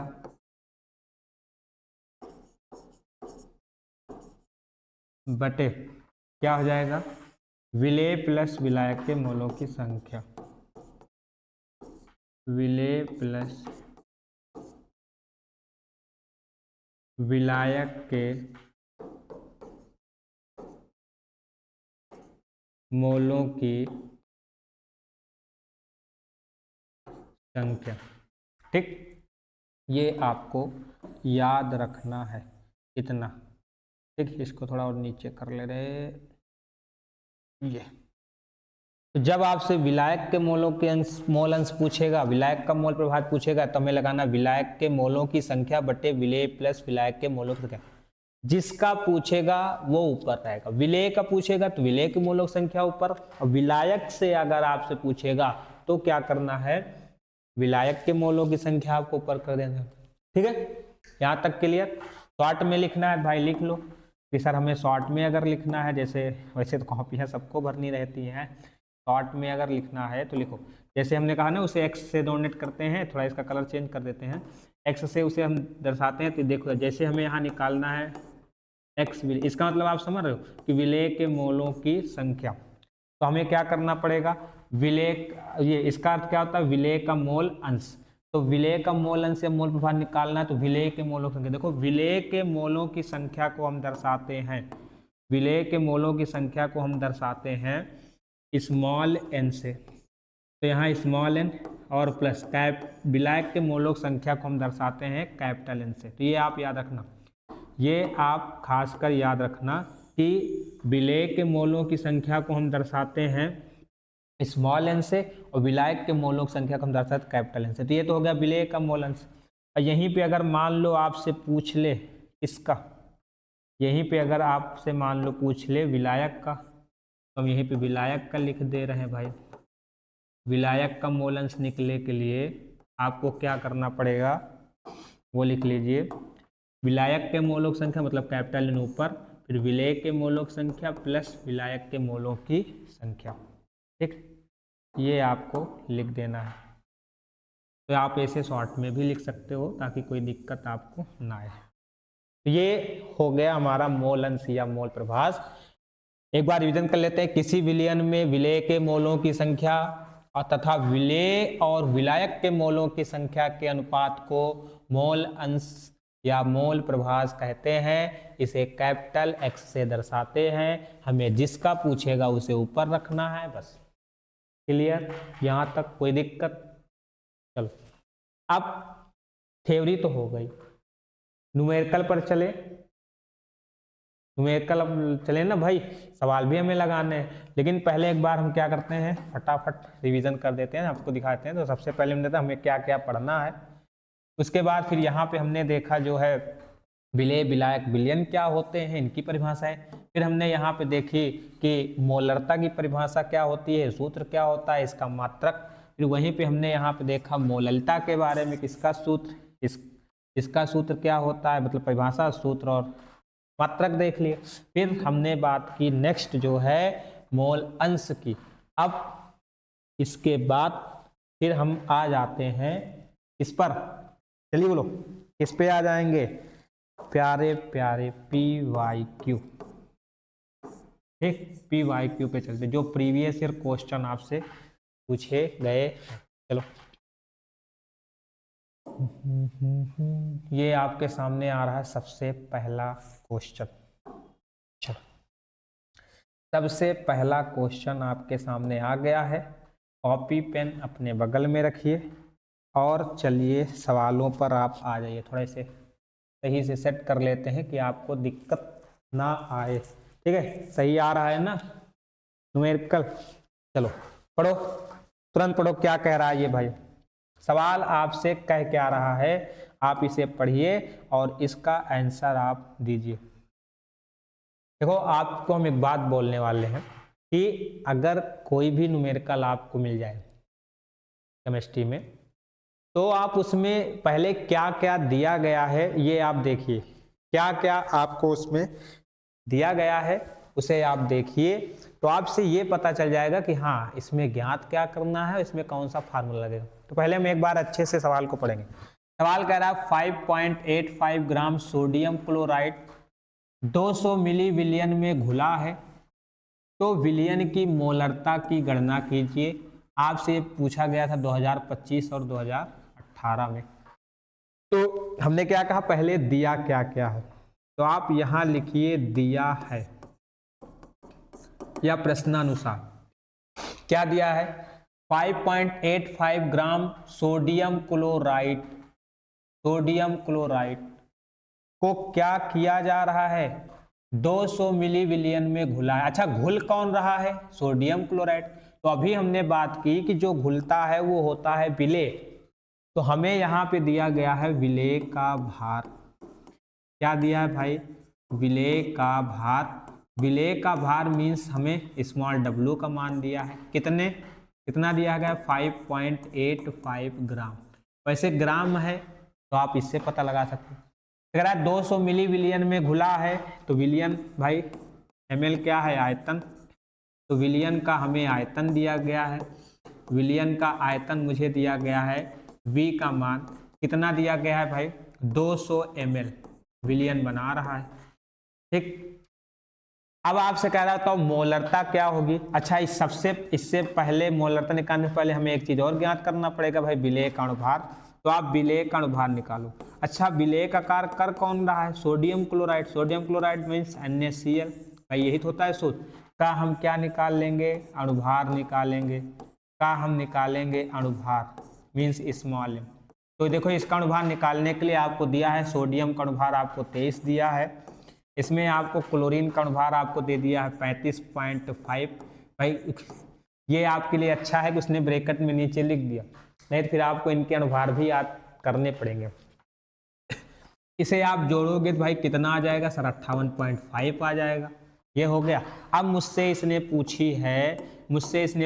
बटे क्या हो जाएगा, विलेय प्लस विलायक के मोलों की संख्या, विलेय प्लस विलायक के मोलों की संख्या। ठीक, ये आपको याद रखना है इतना। ठीक, इसको थोड़ा और नीचे कर ले रहे। ये तो जब आपसे विलायक के मोलों के मोल अंश पूछेगा, विलायक का मोल प्रभाव पूछेगा, तो हमें लगाना विलायक के मोलों की संख्या बटे विलेय प्लस विलायक के मोलों की संख्या। जिसका पूछेगा वो ऊपर रहेगा, विलेय का पूछेगा तो विलेय के मोलों की संख्या ऊपर, और विलायक से अगर आपसे पूछेगा तो क्या करना है, विलायक के मोलों की संख्या आपको ऊपर कर देना। ठीक है, यहाँ तक क्लियर। शॉर्ट में लिखना है भाई लिख लो कि सर हमें शॉर्ट में अगर लिखना है, जैसे वैसे तो कॉपियाँ सबको भरनी रहती हैं, शॉर्ट में अगर लिखना है तो लिखो। जैसे हमने कहा ना उसे एक्स से डोनेट करते हैं, थोड़ा इसका कलर चेंज कर देते हैं, एक्स से उसे हम दर्शाते हैं। तो देखो जैसे हमें यहाँ निकालना है एक्स, इसका मतलब आप समझ रहे हो कि विलेय के मोलों की संख्या, तो हमें क्या करना पड़ेगा, विलेय, ये इसका अर्थ क्या होता है, विलेय का मोल अंश। तो विलेय का मोल अंश या मोल प्रभाव निकालना है तो विलेय के मोलों की संख्या। देखो विलेय के मोलों की संख्या को हम दर्शाते हैं, विलेय के मोलों की संख्या को हम दर्शाते हैं स्मॉल एन से। तो यहाँ स्मॉल एन और प्लस विलायक के मोलों की संख्या को हम दर्शाते हैं कैपिटल एन से। तो ये आप याद रखना, ये आप खासकर याद रखना कि विलेय के मोलों की संख्या को हम दर्शाते हैं स्मॉल एन से, और विलायक के मोलों की संख्या को हम दर्शाते हैं कैपिटल एन से। तो ये तो हो गया विलेय का मोल अंश। और यहीं पे अगर मान लो आपसे पूछ ले इसका, यहीं पे अगर आपसे मान लो पूछ ले विलायक का, तो हम यहीं पे विलायक का लिख दे रहे हैं भाई। विलायक का मोल अंश निकले के लिए आपको क्या करना पड़ेगा वो लिख लीजिए, विलायक के मोलों की संख्या मतलब कैपिटल एन ऊपर, फिर विलेय के मोलों की संख्या प्लस विलायक के मोलों की संख्या। ठीक, ये आपको लिख देना है। तो आप ऐसे शॉर्ट में भी लिख सकते हो ताकि कोई दिक्कत आपको ना आए। तो ये हो गया हमारा मोल अंश या मोल प्रभाज। एक बार रिवीजन कर लेते हैं। किसी विलयन में विलेय के मोलों की संख्या और तथा विलेय और विलायक के मोलों की संख्या के अनुपात को मोल अंश या मोल प्रभाज कहते हैं। इसे कैपिटल एक्स से दर्शाते हैं। हमें जिसका पूछेगा उसे ऊपर रखना है, बस। क्लियर, यहाँ तक कोई दिक्कत? चलो अब थ्योरी तो हो गई, न्यूमेरिकल पर चले। न्यूमेरिकल अब चले ना भाई, सवाल भी हमें लगाने हैं, लेकिन पहले एक बार हम क्या करते हैं, फटाफट रिवीजन कर देते हैं, आपको दिखाते हैं। तो सबसे पहले हमने देखा हमें क्या क्या पढ़ना है, उसके बाद फिर यहाँ पे हमने देखा जो है विलेय विलायक विलयन क्या होते हैं, इनकी परिभाषा है। फिर हमने यहाँ पे देखी कि मोलरता की परिभाषा क्या होती है, सूत्र क्या होता है, इसका मात्रक। फिर वहीं पे हमने यहाँ पे देखा मोललता के बारे में, किसका सूत्र, इसका सूत्र क्या होता है, मतलब परिभाषा, सूत्र और मात्रक देख लिए। फिर हमने बात की नेक्स्ट जो है मोल अंश की। अब इसके बाद फिर हम आ जाते हैं इस पर, चलिए बोलो किस पे आ जाएंगे, प्यारे प्यारे PYQ। ठीक, PYQ पे चलते, जो प्रीवियस ईयर क्वेश्चन आपसे पूछे गए। चलो ये आपके सामने आ रहा है सबसे पहला क्वेश्चन। चलो सबसे पहला क्वेश्चन आपके सामने आ गया है। कॉपी पेन अपने बगल में रखिए और चलिए सवालों पर आप आ जाइए। थोड़े से सही से सेट कर लेते हैं कि आपको दिक्कत ना आए। ठीक है, सही आ रहा है ना न्यूमेरिकल? चलो पढ़ो, तुरंत पढ़ो क्या कह रहा है ये भाई। सवाल आपसे कह क्या रहा है, आप इसे पढ़िए और इसका आंसर आप दीजिए। देखो आपको हम एक बात बोलने वाले हैं कि अगर कोई भी न्यूमेरिकल आपको मिल जाए केमिस्ट्री में, तो आप उसमें पहले क्या क्या दिया गया है ये आप देखिए। क्या क्या आपको उसमें दिया गया है उसे आप देखिए तो आपसे ये पता चल जाएगा कि हाँ इसमें ज्ञात क्या करना है, इसमें कौन सा फार्मूला लगेगा। तो पहले हम एक बार अच्छे से सवाल को पढ़ेंगे। सवाल कह रहा है 5.85 ग्राम सोडियम क्लोराइड 200 मिली विलियन में घुला है, तो विलियन की मोलरता की गणना कीजिए। आपसे पूछा गया था 2025 और 2018 में। तो हमने क्या कहा, पहले दिया क्या क्या है, तो आप यहां लिखिए दिया है या प्रश्नानुसार क्या दिया है। 5.85 ग्राम सोडियम क्लोराइड को क्या किया जा रहा है, 200 मिली विलियन में घुला है। अच्छा, घुल कौन रहा है, सोडियम क्लोराइड। तो अभी हमने बात की कि जो घुलता है वो होता है विलेय, तो हमें यहाँ पे दिया गया है विलेय का भार। क्या दिया है भाई, विलेय का भार। विलेय का भार मीन्स हमें स्मॉल w का मान दिया है। कितना दिया गया, 5.85 ग्राम। वैसे ग्राम है तो आप इससे पता लगा सकते हैं। अगर 200 मिली विलियन में घुला है तो विलियन भाई ml क्या है, आयतन। तो विलियन का हमें आयतन दिया गया है, विलियन का आयतन मुझे दिया गया है, v का मान कितना दिया गया है भाई, 200 ml विलियन बना रहा है। ठीक, अब आपसे कह रहा था मोलरता क्या होगी। अच्छा, इससे पहले मोलरता निकालने से पहले हमें एक चीज और ज्ञात करना पड़ेगा भाई, विलेय का अणुभार। तो आप विलेय का अणुभार निकालो। अच्छा, विलेय का कार्य कर कौन रहा है, sodium chloride. Sodium chloride means NaCl भाई, यही तो होता है सूत्र का। हम क्या निकाल लेंगे, अणुभार निकालेंगे। का हम निकालेंगे अणुभार मीन्स स्मॉल m। तो देखो इसका अणुभार निकालने के लिए आपको दिया है सोडियम का अणुभार आपको 23 दिया है, इसमें आपको क्लोरीन का अणुभार आपको दे दिया है 35.5। भाई ये आपके लिए अच्छा है कि उसने ब्रैकेट में नीचे लिख दिया, नहीं तो फिर आपको इनके अणुभार भी याद करने पड़ेंगे। इसे आप जोड़ोगे तो भाई कितना आ जाएगा सर, 58.5 आ जाएगा। ये हो गया। अब मुझसे इसने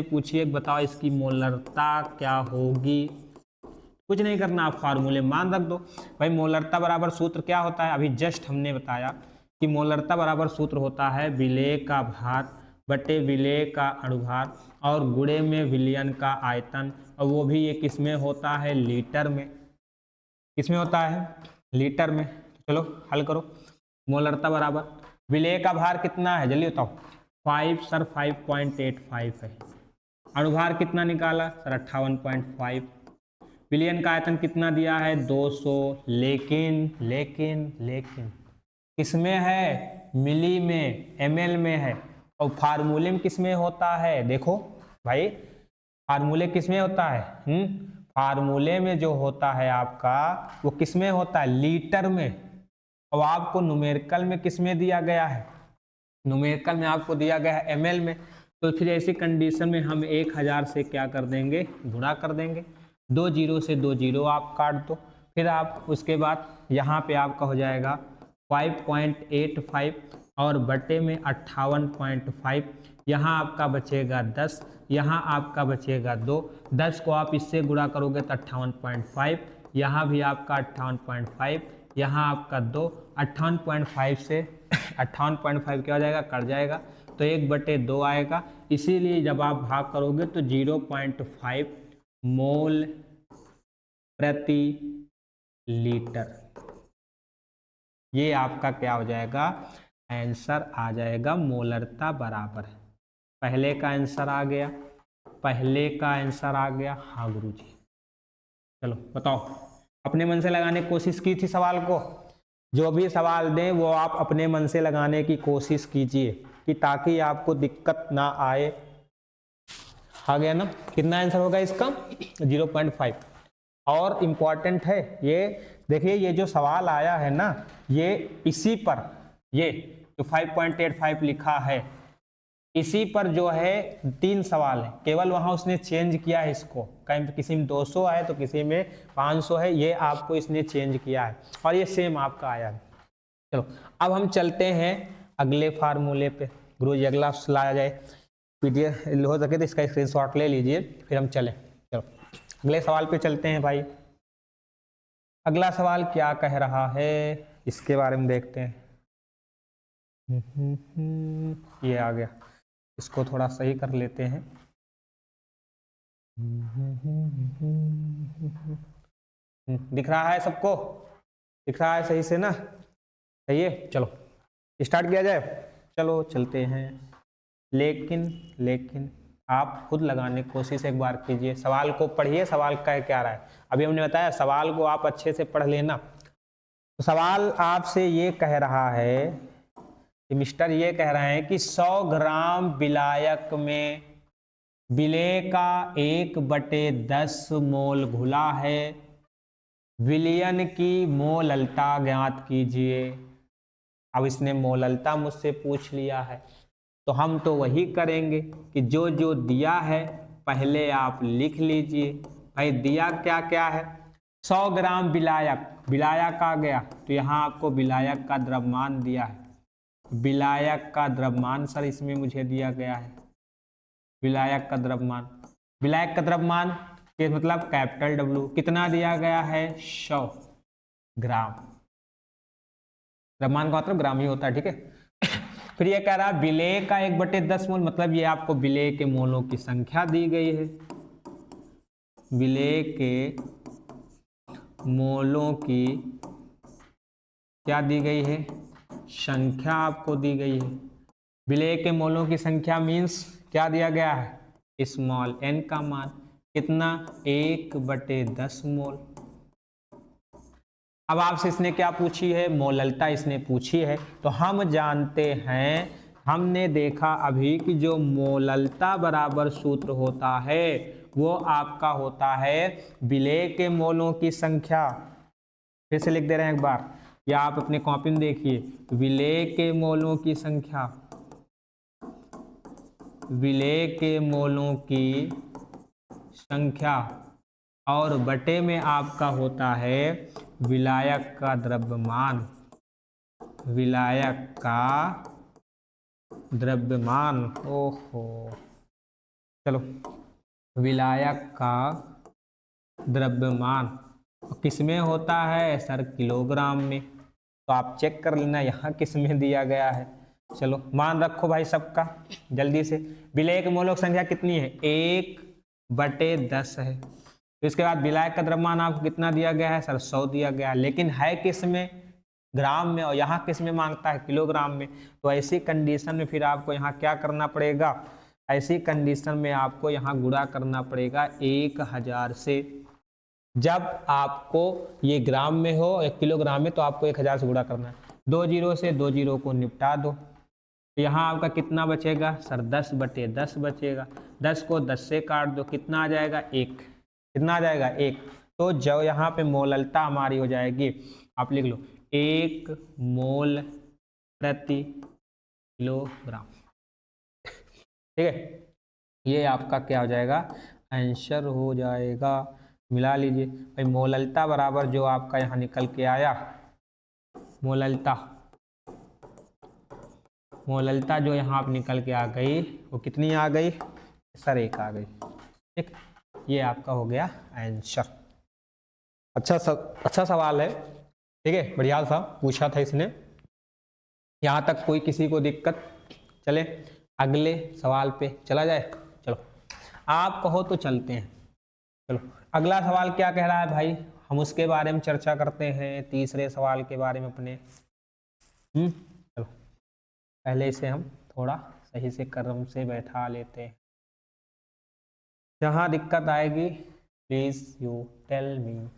पूछी है बताओ इसकी मोलरता क्या होगी। कुछ नहीं करना, आप फार्मूले मान रख दो भाई। मोलरता बराबर सूत्र क्या होता है, अभी जस्ट हमने बताया कि मोलरता बराबर सूत्र होता है विलेय का भार बटे विलेय का अणुभार और गुणे में विलयन का आयतन, और वो भी ये किसमें होता है, लीटर में। किसमें होता है, लीटर में। चलो हल करो। मोलरता बराबर विलेय का भार कितना है, जल्दी बताओ। 5 सर 5.85 है। अणुभार कितना निकाला सर, 58.5। विलयन का आयतन कितना दिया है, 200। लेकिन किसमें है, मिली में, ml में है। और फार्मूले में किसमें होता है, देखो भाई फार्मूले किसमें होता है, फार्मूले में जो होता है आपका वो किसमें होता है, लीटर में। और आपको न्यूमेरिकल में किसमें दिया गया है, न्यूमेरिकल में आपको दिया गया है ml में। तो फिर ऐसी कंडीशन में हम 1000 से क्या कर देंगे, गुणा कर देंगे। 2 जीरो से 2 जीरो आप काट दो, फिर आप उसके बाद यहाँ पे आपका हो जाएगा 5.85 और बटे में 58.5। यहाँ आपका बचेगा 10, यहाँ आपका बचेगा 2। 10 को आप इससे गुणा करोगे तो 58.5, यहाँ भी आपका 58.5, यहाँ आपका 2। 58.5 से 58.5 क्या हो जाएगा, कट जाएगा तो 1/2 आएगा। इसीलिए जब आप भाग करोगे तो 0.5 मोल प्रति लीटर, ये आपका क्या हो जाएगा, आंसर आ जाएगा। मोलरता बराबर है, पहले का आंसर आ गया, हाँ गुरुजी। चलो बताओ, अपने मन से लगाने की कोशिश की थी सवाल को। जो भी सवाल दें वो आप अपने मन से लगाने की कोशिश कीजिए कि ताकि आपको दिक्कत ना आए। आ गया ना, कितना आंसर होगा इसका, 0.5। और इम्पॉर्टेंट है ये, देखिए ये जो सवाल आया है ना, ये इसी पर, ये जो 5.85 लिखा है इसी पर जो है 3 सवाल है, केवल वहां उसने चेंज किया है इसको, कहीं किसी में 200 है तो किसी में 500 है, ये आपको इसने चेंज किया है और ये सेम आपका आया है। चलो अब हम चलते हैं अगले फार्मूले पे। गुरु जी अगला लाया जाए, PDF हो सके तो इसका स्क्रीनशॉट ले लीजिए, फिर हम चलें। चलो अगले सवाल पे चलते हैं भाई। अगला सवाल क्या कह रहा है इसके बारे में देखते हैं। ये आ गया, इसको थोड़ा सही कर लेते हैं। दिख रहा है सबको? दिख रहा है सही से ना? सही है, चलो स्टार्ट किया जाए। चलो चलते हैं, लेकिन आप खुद लगाने की कोशिश एक बार कीजिए, सवाल को पढ़िए, सवाल कह क्या रहा है। अभी हमने बताया सवाल को आप अच्छे से पढ़ लेना। तो सवाल आपसे ये कह रहा है कि मिस्टर ये कह रहे हैं कि 100 ग्राम विलायक में विलेय का 1/10 मोल घुला है, विलयन की मोललता ज्ञात कीजिए। अब इसने मोललता मुझसे पूछ लिया है, तो हम तो वही करेंगे कि जो जो दिया है पहले आप लिख लीजिए। भाई दिया क्या क्या है? 100 ग्राम विलायक, विलायक आ गया तो यहाँ आपको विलायक का द्रव्यमान दिया है। विलायक का द्रव्यमान सर इसमें मुझे दिया गया है, विलायक का द्रव्यमान। विलायक का द्रव्यमान के मतलब कैपिटल W कितना दिया गया है? 100 ग्राम। द्रव्यमान का मतलब ग्राम ही होता है, ठीक है। फिर ये कह रहा है विलेय का 1/10 मोल, मतलब ये आपको विलेय के मोलों की संख्या दी गई है। विलेय के मोलों की क्या दी गई है? संख्या आपको दी गई है। विलेय के मोलों की संख्या मीन्स क्या दिया गया है? स्मॉल n का मान कितना? 1/10 मोल। अब आपसे इसने क्या पूछी है? मोललता इसने पूछी है। तो हम जानते हैं, हमने देखा अभी कि जो मोललता बराबर सूत्र होता है वो आपका होता है विलेय के मोलों की संख्या। फिर से लिख दे रहे हैं एक बार, या आप अपने कॉपी में देखिए, विलेय के मोलों की संख्या, विलेय के मोलों की संख्या और बटे में आपका होता है विलायक का द्रव्यमान, विलायक का द्रव्यमान। ओहो, चलो विलायक का द्रव्यमान किसमें होता है सर? किलोग्राम में। तो आप चेक कर लेना यहाँ किसमें दिया गया है। चलो मान रखो भाई सबका जल्दी से। विलेय के मोलों की संख्या कितनी है? 1/10 है। तो इसके बाद विलायक का द्रव्यमान आपको कितना दिया गया है सर? 100 दिया गया है, लेकिन है किस में? ग्राम में, और यहाँ किस में मांगता है? किलोग्राम में। तो ऐसी कंडीशन में फिर आपको यहाँ क्या करना पड़ेगा? ऐसी कंडीशन में आपको यहाँ गुणा करना पड़ेगा 1000 से। जब आपको ये ग्राम में हो या किलोग्राम में तो आपको 1000 से गुणा करना है। 2 जीरो से 2 जीरो को निपटा दो, तो यहाँ आपका कितना बचेगा सर? 10/10 बचेगा। 10 को 10 से काट दो, कितना आ जाएगा? 1। कितना आ जाएगा? 1। तो जो यहाँ पे मोललता हमारी हो जाएगी, आप लिख लो 1 मोल प्रति किलोग्राम। ठीक है, ये आपका क्या हो जाएगा? आंसर हो जाएगा। मिला लीजिए भाई, मोललता बराबर जो आपका यहाँ निकल के आया, मोललता जो यहाँ आप निकल के आ गई वो कितनी आ गई सर? 1 आ गई। ठीक, ये आपका हो गया आंसर। अच्छा सवाल है, ठीक है, बढ़िया सा पूछा था इसने। यहाँ तक कोई किसी को दिक्कत? चले अगले सवाल पे चला जाए। चलो आप कहो तो चलते हैं। चलो अगला सवाल क्या कह रहा है भाई, हम उसके बारे में चर्चा करते हैं, तीसरे सवाल के बारे में अपने। चलो पहले इसे हम थोड़ा सही से क्रम से बैठा लेते हैं। जहाँ दिक्कत आएगी प्लीज यू टेल मी।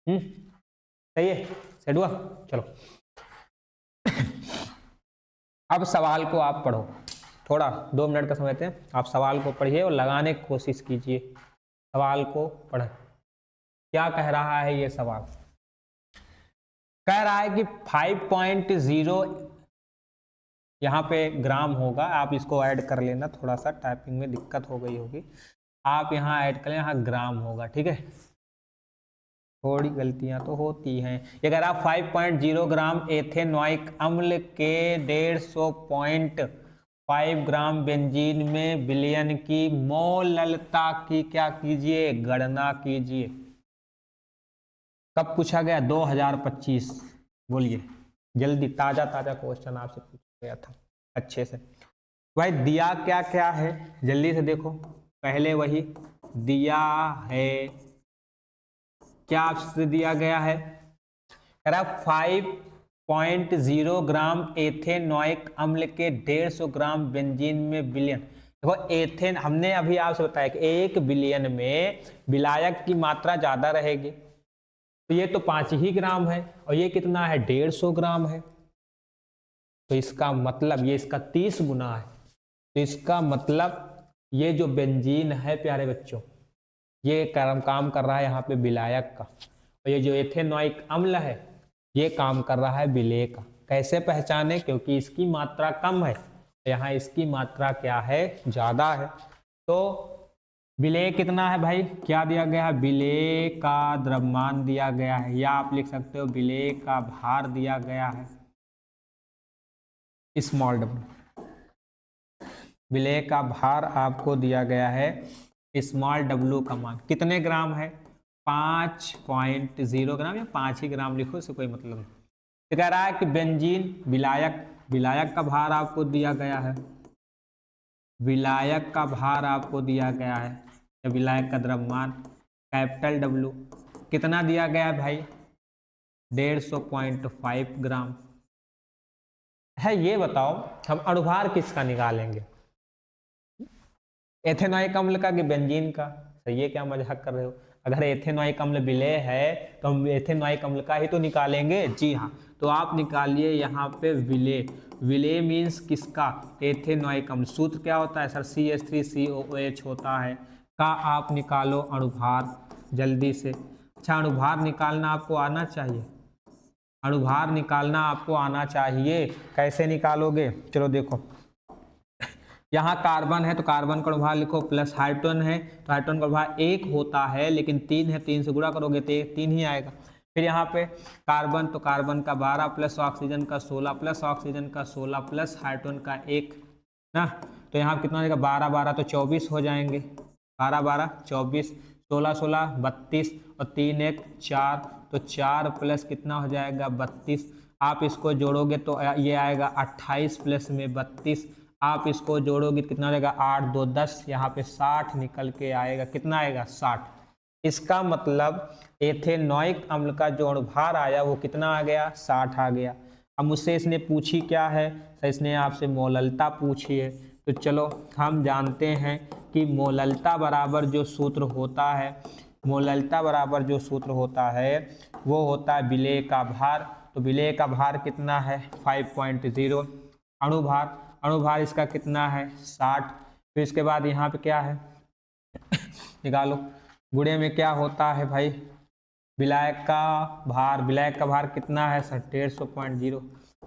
सही है, सेट हुआ? चलो अब सवाल को आप पढ़ो, थोड़ा 2 मिनट का समय देते हैं। आप सवाल को पढ़िए और लगाने की कोशिश कीजिए। सवाल को पढ़ें, क्या कह रहा है ये सवाल? कह रहा है कि 5.0 यहाँ पे ग्राम होगा, आप इसको ऐड कर लेना, थोड़ा सा टाइपिंग में दिक्कत हो गई होगी, आप यहाँ ऐड कर लेना, यहाँ ग्राम होगा, ठीक है। थोड़ी गलतियां तो होती हैं। अगर आप 5.0 ग्राम एथेनॉइक अम्ल के 150.5 ग्राम बेंजीन में विलयन की मोललता की क्या कीजिए? गणना कीजिए। कब पूछा गया? 2025। बोलिए जल्दी ताजा ताजा क्वेश्चन आपसे पूछा गया था अच्छे से। भाई दिया क्या क्या है, जल्दी से देखो। पहले वही दिया है, क्या आपसे दिया गया है, 5.0 ग्राम एथेनॉइक अम्ल के 150 ग्राम बेंजीन में विलयन। देखो एथेन हमने अभी आपसे बताया कि 1 विलयन में विलायक की मात्रा ज्यादा रहेगी, तो ये तो 5 ही ग्राम है और ये कितना है 150 ग्राम है, तो इसका मतलब ये इसका 30 गुना है। तो इसका मतलब ये जो बेंजीन है प्यारे बच्चों, ये काम कर रहा है यहाँ पे विलायक का, और ये जो एथेनॉइक अम्ल है ये काम कर रहा है विलेय का। कैसे पहचाने, क्योंकि इसकी मात्रा कम है, यहाँ इसकी मात्रा क्या है ज्यादा है। तो विलेय कितना है भाई, क्या दिया गया है, विलेय का द्रव्यमान दिया गया है, या आप लिख सकते हो विलेय का भार दिया गया है स्मॉल डब्ल्यू। विलेय का भार आपको दिया गया है स्मॉल डब्ल्यू का मान कितने ग्राम है, 5.0 ग्राम, या 5 ही ग्राम लिखो, इससे कोई मतलब नहीं। तो कह रहा है कि बेंजीन विलायक का भार आपको दिया गया है, विलायक का भार आपको दिया गया है, या विलायक का द्रव्यमान कैपिटल डब्ल्यू कितना दिया गया है भाई, 150.5 ग्राम है। ये बताओ हम अणुभार किसका निकालेंगे, एथेनॉइक अम्ल का कि बेंजीन का। सही है, क्या मजाक कर रहे हो, अगर एथेनॉइक अम्ल विलेय है तो हम एथेनॉइक अम्ल का ही तो निकालेंगे। जी हाँ, तो आप निकालिए यहाँ पे विलेय। विलेय मीन्स किसका, एथेनॉइक अम्ल। सूत्र क्या होता है सर, CH3COOH होता है। का आप निकालो अणुभार जल्दी से। अच्छा अणुभार निकालना आपको आना चाहिए, अणुभार निकालना आपको आना चाहिए। कैसे निकालोगे, चलो देखो, यहाँ कार्बन है तो कार्बन का अणुभार लिखो, प्लस हाइड्रोजन है तो हाइड्रोजन का अणुभार 1 होता है, लेकिन 3 है, 3 से गुणा करोगे तो 3 ही आएगा। फिर यहाँ पे कार्बन तो कार्बन का 12 प्लस ऑक्सीजन का 16 प्लस ऑक्सीजन का 16 प्लस हाइड्रोजन का 1 ना, तो यहाँ कितना हो जाएगा 12 12 तो 24 हो जाएंगे, 12 12 24, 16 16 32 और 3 1 4, तो 4 प्लस कितना हो जाएगा 32। आप इसको जोड़ोगे तो ये आएगा 28 प्लस में 32, आप इसको जोड़ोगे कितना हो जाएगा 8 2 10, यहाँ पे 60 निकल के आएगा, कितना आएगा 60। इसका मतलब एथेनॉइक अम्ल का जो अणुभार आया वो कितना आ गया 60 आ गया। अब मुझसे इसने पूछी क्या है, तो इसने आपसे मोललता पूछी है। तो चलो हम जानते हैं कि मोललता बराबर जो सूत्र होता है, मोललता बराबर जो सूत्र होता है वो होता है विलेय का भार। तो विलेय का भार कितना है 5.0, अणुभार इसका कितना है 60। फिर इसके बाद यहाँ पे क्या है निकालो, गुणे में क्या होता है भाई, विलायक का भार कितना है सर 150.0,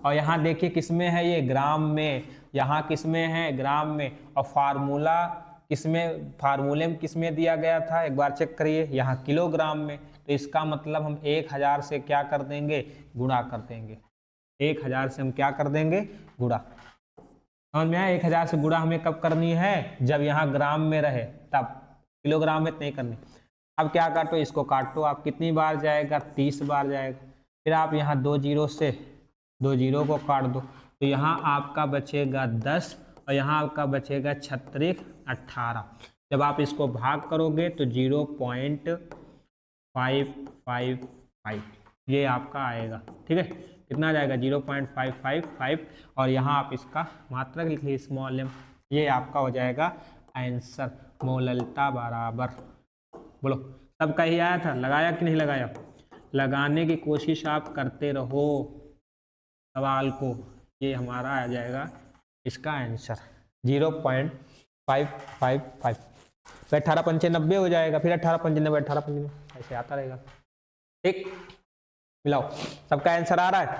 और यहाँ देखिए किसमें है ये ग्राम में, यहाँ किसमें है ग्राम में, और फार्मूला किसमें, फार्मूले में किसमें दिया गया था एक बार चेक करिए, यहाँ किलोग्राम में। तो इसका मतलब हम 1000 से क्या कर देंगे गुणा कर देंगे, 1000 से हम क्या कर देंगे गुणा। समझ में आया, 1000 से गुणा हमें कब करनी है, जब यहाँ ग्राम में रहे तब, किलोग्राम में नहीं करनी। अब क्या काटो, इसको काटो आप, कितनी बार जाएगा 30 बार जाएगा। फिर आप यहाँ 2 जीरो से 2 जीरो को काट दो, तो यहाँ आपका बचेगा 10 और यहाँ आपका बचेगा 36 18। जब आप इसको भाग करोगे तो 0.555 ये आपका आएगा, ठीक है, कितना आ जाएगा 0.555, और यहाँ आप इसका मात्रक लिख लीजिए स्मॉल m, ये आपका हो जाएगा आंसर। मोललता बराबर, बोलो सबका ही आया था, लगाया कि नहीं लगाया, लगाने की कोशिश आप करते रहो सवाल को, ये हमारा आ जाएगा इसका आंसर 0.555। तो 18 पंचे 90 हो जाएगा, फिर 18 पंचे 90 18 पंचे ऐसे आता रहेगा, ठीक। मिलाओ, सबका आंसर आ रहा है।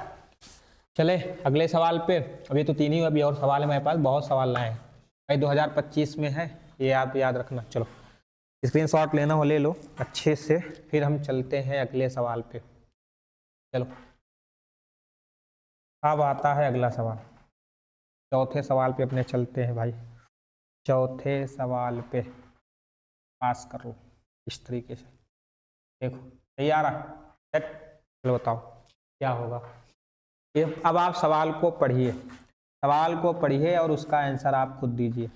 चले अगले सवाल पे, अभी तो 3 ही, अभी और सवाल है मेरे पास, बहुत सवाल लाए हैं भाई, 2025 में है ये, आप याद रखना। चलो स्क्रीनशॉट लेना हो ले लो अच्छे से, फिर हम चलते हैं अगले सवाल पे। चलो अब आता है अगला सवाल, चौथे सवाल पे अपने चलते हैं भाई, चौथे सवाल पे पास करो इस तरीके से, देखो सही आ रहा है, चलो बताओ क्या होगा। अब आप सवाल को पढ़िए और उसका आंसर आप खुद दीजिए।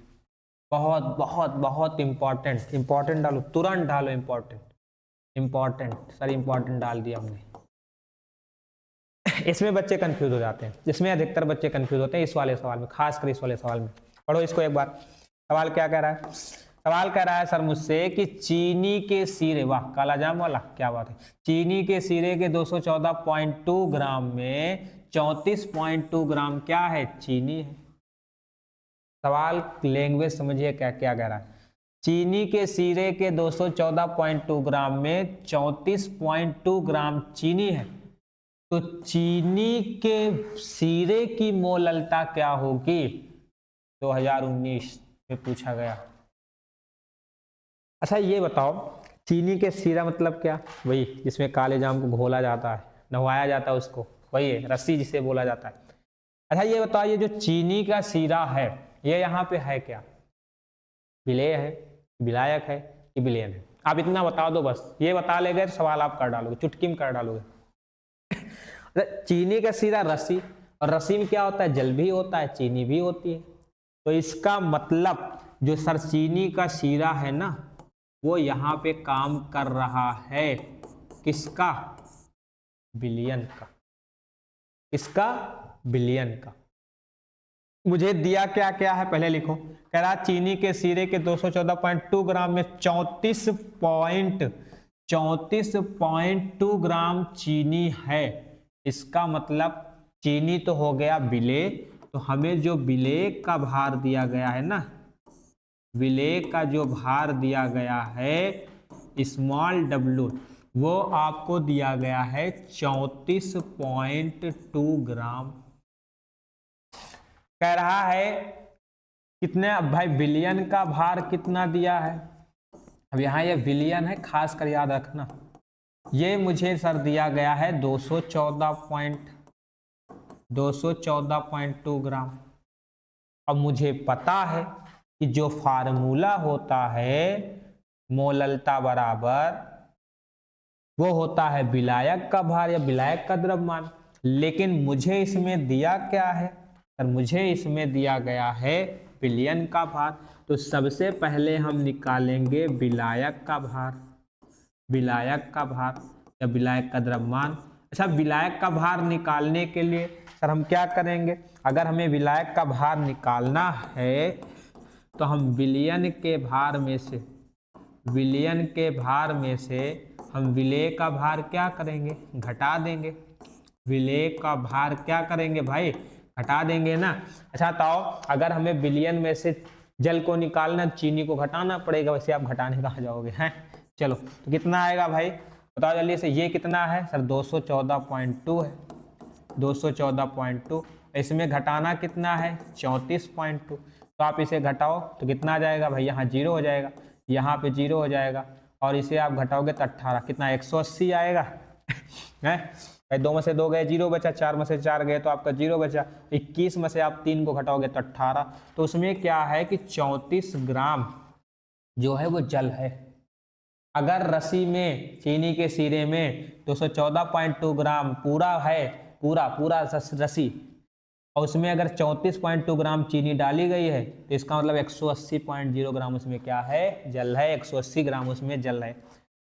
बहुत बहुत बहुत इंपॉर्टेंट डालो, तुरंत डालो इंपॉर्टेंट सर, इंपॉर्टेंट डाल दिया हमने। इसमें बच्चे कंफ्यूज हो जाते हैं, इसमें अधिकतर बच्चे कंफ्यूज होते हैं इस वाले सवाल में, खासकर इस वाले सवाल में। पढ़ो इसको एक बार। सवाल क्या कह रहा है? सवाल कह रहा है सर मुझसे कि चीनी के सीरे, वाह काला जाम वाला, क्या बात है, चीनी के सीरे के 214.2 ग्राम में 34.2 ग्राम क्या है? चीनी है। सवाल लैंग्वेज समझिए क्या क्या कह रहा है। चीनी के सीरे के 214.2 ग्राम में 34.2 ग्राम चीनी है, तो चीनी के सीरे की मोललता क्या होगी? 2019 में पूछा गया। अच्छा ये बताओ, चीनी के सीरा मतलब क्या? वही जिसमें काले जाम को घोला जाता है, नहवाया जाता है उसको, वही है रस्सी जिसे बोला जाता है। अच्छा ये बताओ, ये जो चीनी का सीरा है ये यहाँ पे है क्या? विलेय है, विलायक है कि विलयन है? आप इतना बता दो बस, ये बता ले गए तो सवाल आप कर डालोगे, चुटकी में कर डालोगे। चीनी का सीरा रस्सी, और रस्सी में क्या होता है? जल भी होता है, चीनी भी होती है। तो इसका मतलब जो सर चीनी का सीरा है ना, वो यहाँ पे काम कर रहा है किसका? विलयन का। किसका? विलयन का। मुझे दिया क्या क्या है पहले लिखो। कह रहा चीनी के सीरे के 214.2 ग्राम में 34.2 ग्राम चीनी है। इसका मतलब चीनी तो हो गया विलेय, तो हमें जो विलेय का भार दिया गया है ना, विलेय का जो भार दिया गया है स्मॉल w, वो आपको दिया गया है 34.2 ग्राम। कह रहा है कितने भाई? विलयन का भार कितना दिया है? अब यहाँ ये विलयन है, खास कर याद रखना। ये मुझे सर दिया गया है 214.2 ग्राम। अब मुझे पता है कि जो फार्मूला होता है मोललता बराबर, वो होता है विलायक का भार या विलायक का द्रव्यमान। लेकिन मुझे इसमें दिया क्या है सर? मुझे इसमें दिया गया है विलयन का भार। तो सबसे पहले हम निकालेंगे विलायक का भार, विलायक का भार या विलायक का द्रव्यमान। अच्छा विलायक का भार निकालने के लिए सर हम क्या करेंगे? अगर हमें विलायक का भार निकालना है तो हम विलयन के भार में से हम विलेय का भार क्या करेंगे? घटा देंगे। विलेय का भार क्या करेंगे भाई? घटा देंगे ना। अच्छा बताओ, अगर हमें विलयन में से जल को निकालना, चीनी को घटाना पड़ेगा, वैसे आप घटाने कहाँ जाओगे हैं? चलो तो कितना आएगा भाई बताओ जल्दी से। ये कितना है सर? 214.2 है, 214.2। इसमें घटाना कितना है? 34.2। तो आप इसे घटाओ तो कितना आ जाएगा भाई? यहाँ 0 हो जाएगा, यहाँ पे 0 हो जाएगा, और इसे आप घटाओगे तो 18, कितना 180 आएगा है? 2 में से 2 गए 0 बचा, 4 में से 4 गए तो आपका 0 बचा, 21 में से आप 3 को घटाओगे तो 18। तो उसमें क्या है कि 34 ग्राम जो है वो जल है। अगर रस्सी में, चीनी के सीरे में 214.2 ग्राम पूरा है, पूरा रस्सी, और उसमें अगर 34.2 ग्राम चीनी डाली गई है तो इसका मतलब 180.0 ग्राम उसमें क्या है? जल है। 180 ग्राम उसमें जल है।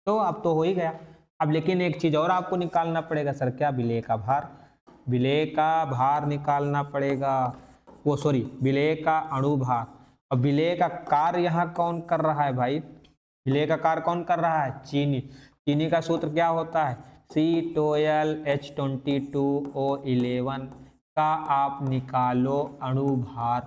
तो अब तो हो ही गया। अब लेकिन एक चीज और आपको निकालना पड़ेगा सर, क्या? विलेय का भार। विलेय का भार निकालना पड़ेगा, वो सॉरी विलेय का अणु भार। और विलेय का कार्य यहाँ कौन कर रहा है भाई? विलेय का कार्य कौन कर रहा है? चीनी। चीनी का सूत्र क्या होता है? C12H22O11 का आप निकालो अणु भार।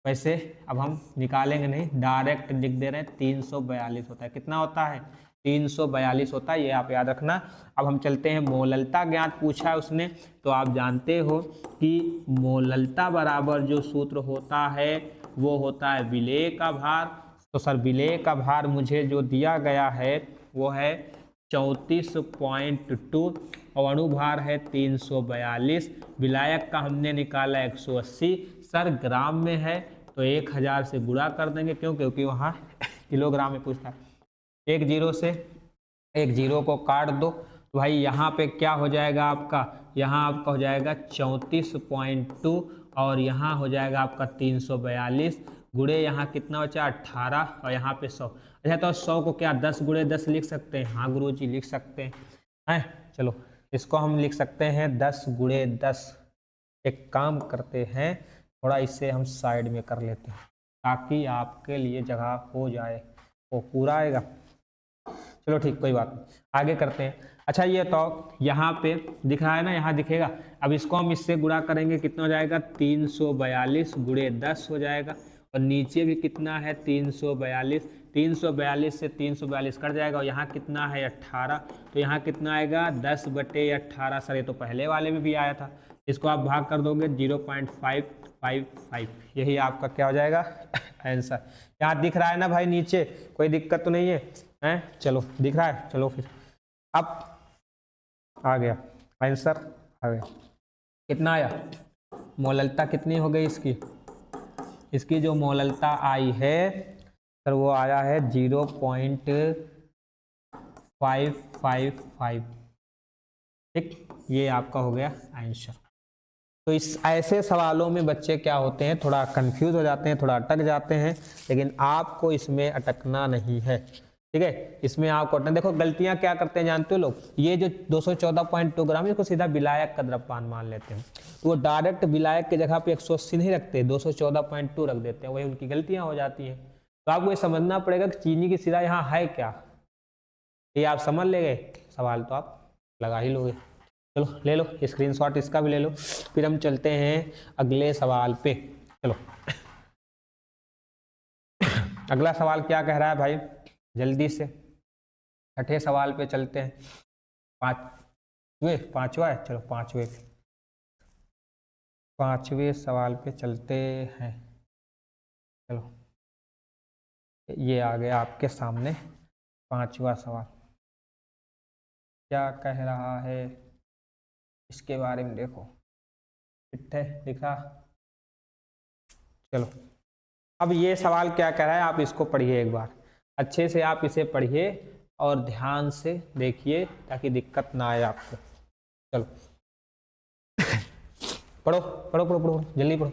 वैसे अब हम निकालेंगे नहीं, डायरेक्ट लिख दे रहे हैं, 342 होता है। कितना होता है? 342 होता है, ये आप याद रखना। अब हम चलते हैं, मोललता ज्ञात पूछा है उसने, तो आप जानते हो कि मोललता बराबर जो सूत्र होता है वो होता है विलेय का भार। तो सर विलेय का भार मुझे जो दिया गया है वो है 34.2 और अणुभार है 342। विलायक का हमने निकाला 180। सर ग्राम में है तो 1000 से गुणा कर देंगे, क्यों? क्योंकि वहाँ किलोग्राम में पूछता है। एक जीरो को काट दो तो भाई यहाँ पे क्या हो जाएगा आपका? यहाँ आपका हो जाएगा 34.2 और यहाँ हो जाएगा आपका 342 गुणे यहाँ कितना बचा 18 और यहाँ पे 100। अच्छा तो 100 को क्या 10 गुणे 10 लिख सकते हैं? हाँ गुरुजी लिख सकते हैं। चलो इसको हम लिख सकते हैं 10 गुणे 10। एक काम करते हैं, थोड़ा इसे हम साइड में कर लेते हैं ताकि आपके लिए जगह हो जाए। वो पूरा आएगा, चलो ठीक कोई बात नहीं, आगे करते हैं। अच्छा ये तो यहाँ पे दिख रहा है ना, यहाँ दिखेगा। अब इसको हम इससे गुणा करेंगे, कितना हो जाएगा 342 गुणे 10 हो जाएगा। और नीचे भी कितना है 342, 342 से 342 कट जाएगा। और यहाँ कितना है 18, तो यहाँ कितना आएगा 10/18। सर ये तो पहले वाले में भी आया था। इसको आप भाग कर दोगे 0.555, यही आपका क्या हो जाएगा आंसर। यहाँ दिख रहा है ना भाई नीचे, कोई दिक्कत तो नहीं है? चलो दिख रहा है, चलो फिर अब आ गया आंसर, आ गया। कितना आया मोललता कितनी हो गई इसकी? इसकी जो मोललता आई है सर वो आया है 0.555। ठीक, ये आपका हो गया आंसर। तो इस ऐसे सवालों में बच्चे क्या होते हैं, थोड़ा कंफ्यूज हो जाते हैं, थोड़ा अटक जाते हैं, लेकिन आपको इसमें अटकना नहीं है। ठीक है, इसमें आपको देखो गलतियां क्या करते हैं जानते हो लोग, ये जो 214.2 ग्राम इसको सीधा विलायक का द्रव्यमान मान लेते हैं। तो वो डायरेक्ट विलायक की जगह पे 180 नहीं रखते, 214.2 रख देते हैं, वही उनकी गलतियां हो जाती हैं। तो आपको ये समझना पड़ेगा कि चीनी की सिरा यहाँ है क्या, ये आप समझ ले गए, सवाल तो आप लगा ही लोगे। चलो ले लो स्क्रीनशॉट, इसका भी ले लो, फिर हम चलते हैं अगले सवाल पे। चलो अगला सवाल क्या कह रहा है भाई, जल्दी से छठे सवाल पे चलते हैं। पांचवा है, चलो पांचवें सवाल पे चलते हैं। चलो ये आ गया आपके सामने पांचवा सवाल। क्या कह रहा है इसके बारे में देखो, कितने लिखा। चलो अब ये सवाल क्या कह रहा है, आप इसको पढ़िए एक बार अच्छे से, आप इसे पढ़िए और ध्यान से देखिए ताकि दिक्कत ना आए आपको। चलो पढ़ो पढ़ो पढ़ो पढ़ो, जल्दी पढ़ो,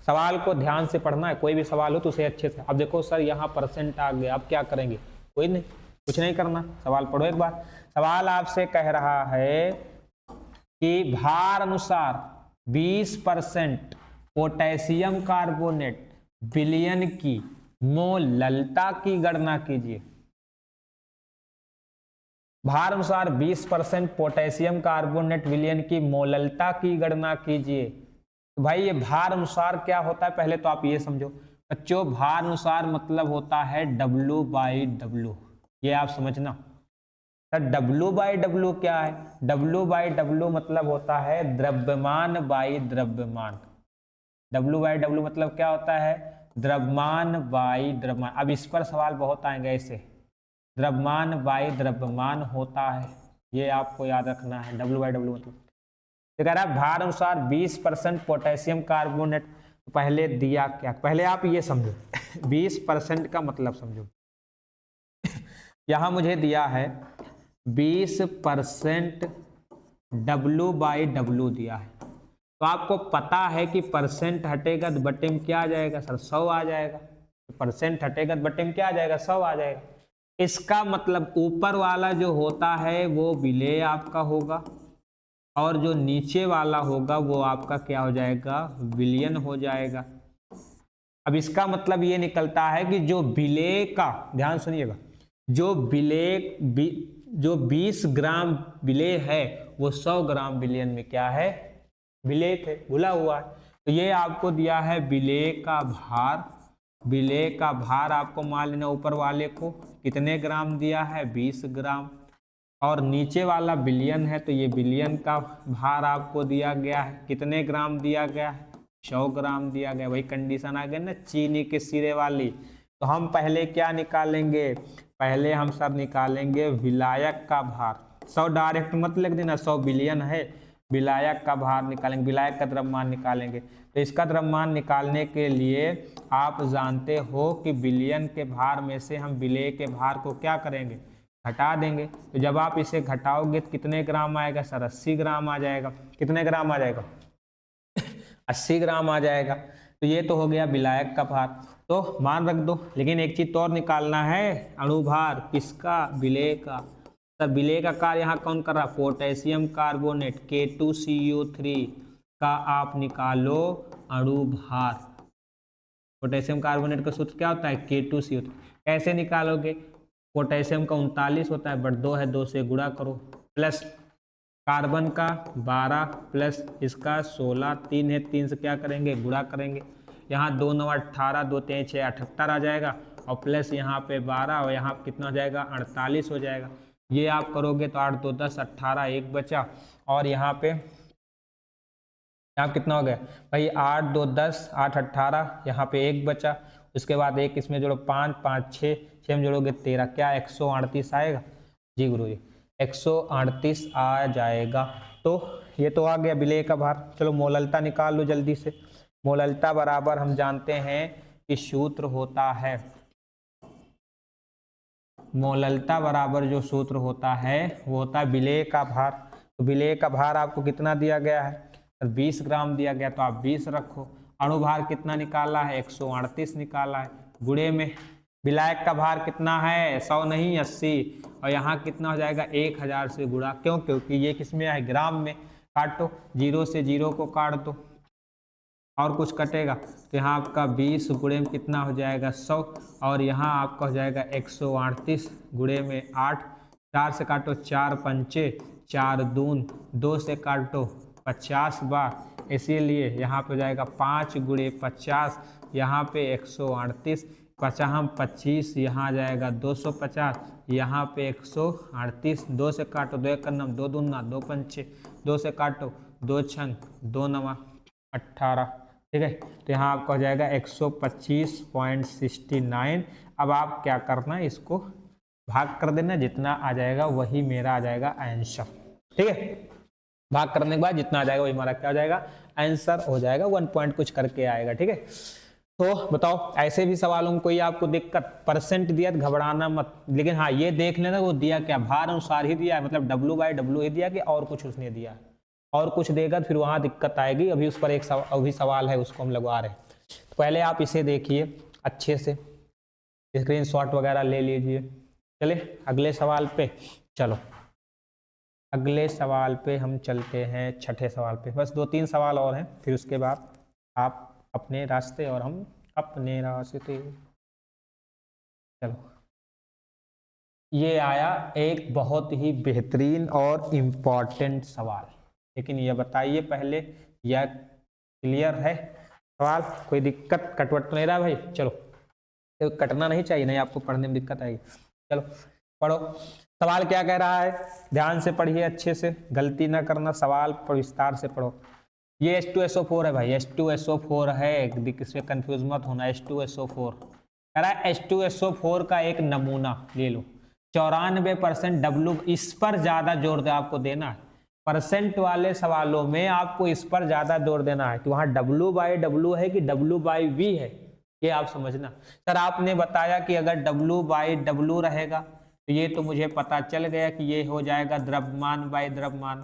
सवाल को ध्यान से पढ़ना है, कोई भी सवाल हो तो उसे अच्छे से। अब देखो सर यहाँ परसेंट आ गया, अब क्या करेंगे, कोई नहीं, कुछ नहीं करना, सवाल पढ़ो एक बार। सवाल आपसे कह रहा है कि भार अनुसार 20% पोटेशियम कार्बोनेट विलयन की मोललता की गणना कीजिए। भार अनुसार 20% पोटेशियम कार्बोनेट विलयन की मोललता की गणना कीजिए। तो भाई ये भार अनुसार क्या होता है, पहले तो आप ये समझो बच्चों, भार अनुसार मतलब होता है W/W, ये आप समझना। W/W क्या है, W/W मतलब होता है द्रव्यमान बाई द्रव्यमान। W/W मतलब क्या होता है, द्रव्यमान बाई द्रव्यमान। अब इस पर सवाल बहुत आएंगे ऐसे, द्रव्यमान बाई द्रव्यमान होता है, ये आपको याद रखना है। W/W मतलब तो कह रहा है भार अनुसार 20% पोटेशियम कार्बोनेट। पहले दिया क्या, पहले आप ये समझो 20% का मतलब समझो। यहां मुझे दिया है 20% W/W दिया है, तो आपको पता है कि परसेंट हटेगा तो बटे में क्या आ जाएगा सर, 100 आ जाएगा। परसेंट हटेगा तो बटे में क्या आ जाएगा, 100 आ जाएगा। इसका मतलब ऊपर वाला जो होता है वो विलेय आपका होगा और जो नीचे वाला होगा वो आपका क्या हो जाएगा, विलयन हो जाएगा। अब इसका मतलब ये निकलता है कि जो विलेय का, ध्यान सुनिएगा, जो विलेय जो 20 ग्राम विलेय है वो 100 ग्राम विलयन में क्या है, विलेय थे, भुला हुआ है। तो ये आपको दिया है विलेय का भार, विलेय का भार आपको मान लेना ऊपर वाले को कितने ग्राम दिया है, 20 ग्राम, और नीचे वाला विलयन है तो ये विलयन का भार आपको दिया गया है, कितने ग्राम दिया गया है, 100 ग्राम दिया गया। वही कंडीशन आ गई ना चीनी के सिरे वाली। तो हम पहले क्या निकालेंगे, पहले हम सब निकालेंगे विलायक का भार। 100 डायरेक्ट मत लिख देना, 100 विलयन है, विलायक का भार निकालेंगे, विलायक का द्रव्यमान निकालेंगे। तो इसका द्रव्यमान निकालने के लिए आप जानते हो कि विलयन के भार में से हम विलेय के भार को क्या करेंगे, घटा देंगे। तो जब आप इसे घटाओगे तो कितने ग्राम आएगा सर? 80 ग्राम आ जाएगा। कितने ग्राम आ जाएगा? 80 ग्राम आ जाएगा। तो ये तो हो गया विलायक का भार, तो मान रख दो। लेकिन एक चीज तो और निकालना है, अणुभार किसका? विलेय का। सर विलेय का कार्य यहाँ कौन कर रहा? पोटेशियम कार्बोनेट K2CO3 का आप निकालो अणुभार। पोटेशियम कार्बोनेट का सूत्र क्या होता है? K2CO3। कैसे निकालोगे? पोटेशियम का 39 होता है, बट 2 है, 2 से गुणा करो, प्लस कार्बन का 12 प्लस इसका 16, 3 है, 3 से क्या करेंगे? गुणा करेंगे। यहाँ 2 9 18, 2 3 6 78 आ जाएगा, और प्लस यहाँ पे 12, और यहाँ कितना हो जाएगा? 48 हो जाएगा। ये आप करोगे तो 8 2 10 18, एक बचा, और यहाँ पे यहाँ कितना हो गया भाई? 8 2 10 8 18, यहाँ पे एक बचा, उसके बाद एक इसमें जोड़ो 5 5 6 6 में जोड़ोगे 13, क्या 138 आएगा? जी गुरु जी 138 आ जाएगा। तो ये तो आ गया विलेय का भार। चलो मोललता निकाल लो जल्दी से। मोललता बराबर हम जानते हैं कि सूत्र होता है, मोललता बराबर जो सूत्र होता है वो होता है विलेय का भार। तो विलेय का भार आपको कितना दिया गया है? 20 ग्राम दिया गया, तो आप 20 रखो। अणुभार कितना निकाला है? 138 निकाला है। गुणे में विलायक का भार कितना है? 100 नहीं 80, और यहाँ कितना हो जाएगा? 1000 से गुणा। क्यों? क्योंकि ये किस में है? ग्राम में। काटो, 0 से 0 को काट दो, और कुछ कटेगा तो यहाँ आपका 20 गुणे में कितना हो जाएगा? 100, और यहाँ आपका हो जाएगा 138 गुणे में 8, 4 से काटो 4 पंचे 4 दून, 2 से काटो 50 बार, इसीलिए यहाँ पे हो जाएगा 5 गुणे 50, यहाँ पे 138, 50 25, यहाँ आ जाएगा 250, यहाँ पे 138, 2 से काटो 2 1 9 2 दूना 2 पंचे, 2 से काटो 2 छंग 2 9 18, ठीक है। तो यहाँ आपका हो जाएगा 125.69। अब आप क्या करना है? इसको भाग कर देना, जितना आ जाएगा वही मेरा आ जाएगा आंसर, ठीक है। भाग करने के बाद जितना आ जाएगा वही हमारा क्या हो जाएगा? आंसर हो जाएगा। 1 पॉइंट कुछ करके आएगा, ठीक है। तो बताओ, ऐसे भी सवालों में कोई आपको दिक्कत? परसेंट दिया तो घबराना मत, लेकिन हाँ ये देख लेना वो दिया क्या, भार अनुसार ही दिया है, मतलब W/W ही दिया कि और कुछ उसने दिया है। और कुछ देगा फिर वहां दिक्कत आएगी। अभी उस पर एक अभी सवाल है, उसको हम लगवा रहे हैं। तो पहले आप इसे देखिए अच्छे से, स्क्रीनशॉट वगैरह ले लीजिए। चले अगले सवाल पे, चलो अगले सवाल पे हम चलते हैं, छठे सवाल पे। बस 2-3 सवाल और हैं, फिर उसके बाद आप अपने रास्ते और हम अपने रास्ते। चलो, ये आया एक बहुत ही बेहतरीन और इम्पॉर्टेंट सवाल, लेकिन ये बताइए पहले, यह क्लियर है सवाल? कोई दिक्कत कटवट तो नहीं रहा भाई? चलो, तो कटना नहीं चाहिए, नहीं आपको पढ़ने में दिक्कत आएगी। चलो पढ़ो, सवाल क्या कह रहा है? ध्यान से पढ़िए, अच्छे से, गलती ना करना, सवाल पर विस्तार से पढ़ो। ये H2SO4 है भाई, H2SO4 है, इसमें कंफ्यूज मत होना। H2SO4 कह रहा है H2SO4 का एक नमूना ले लो, 94% W, इस पर ज्यादा जोर दे आपको देना है। परसेंट वाले सवालों में आपको इस पर ज्यादा जोर देना है कि वहां W/W है कि W/V है, ये आप समझना। सर आपने बताया कि अगर W/W रहेगा तो ये तो मुझे पता चल गया कि ये हो जाएगा द्रव्यमान बाय द्रव्यमान,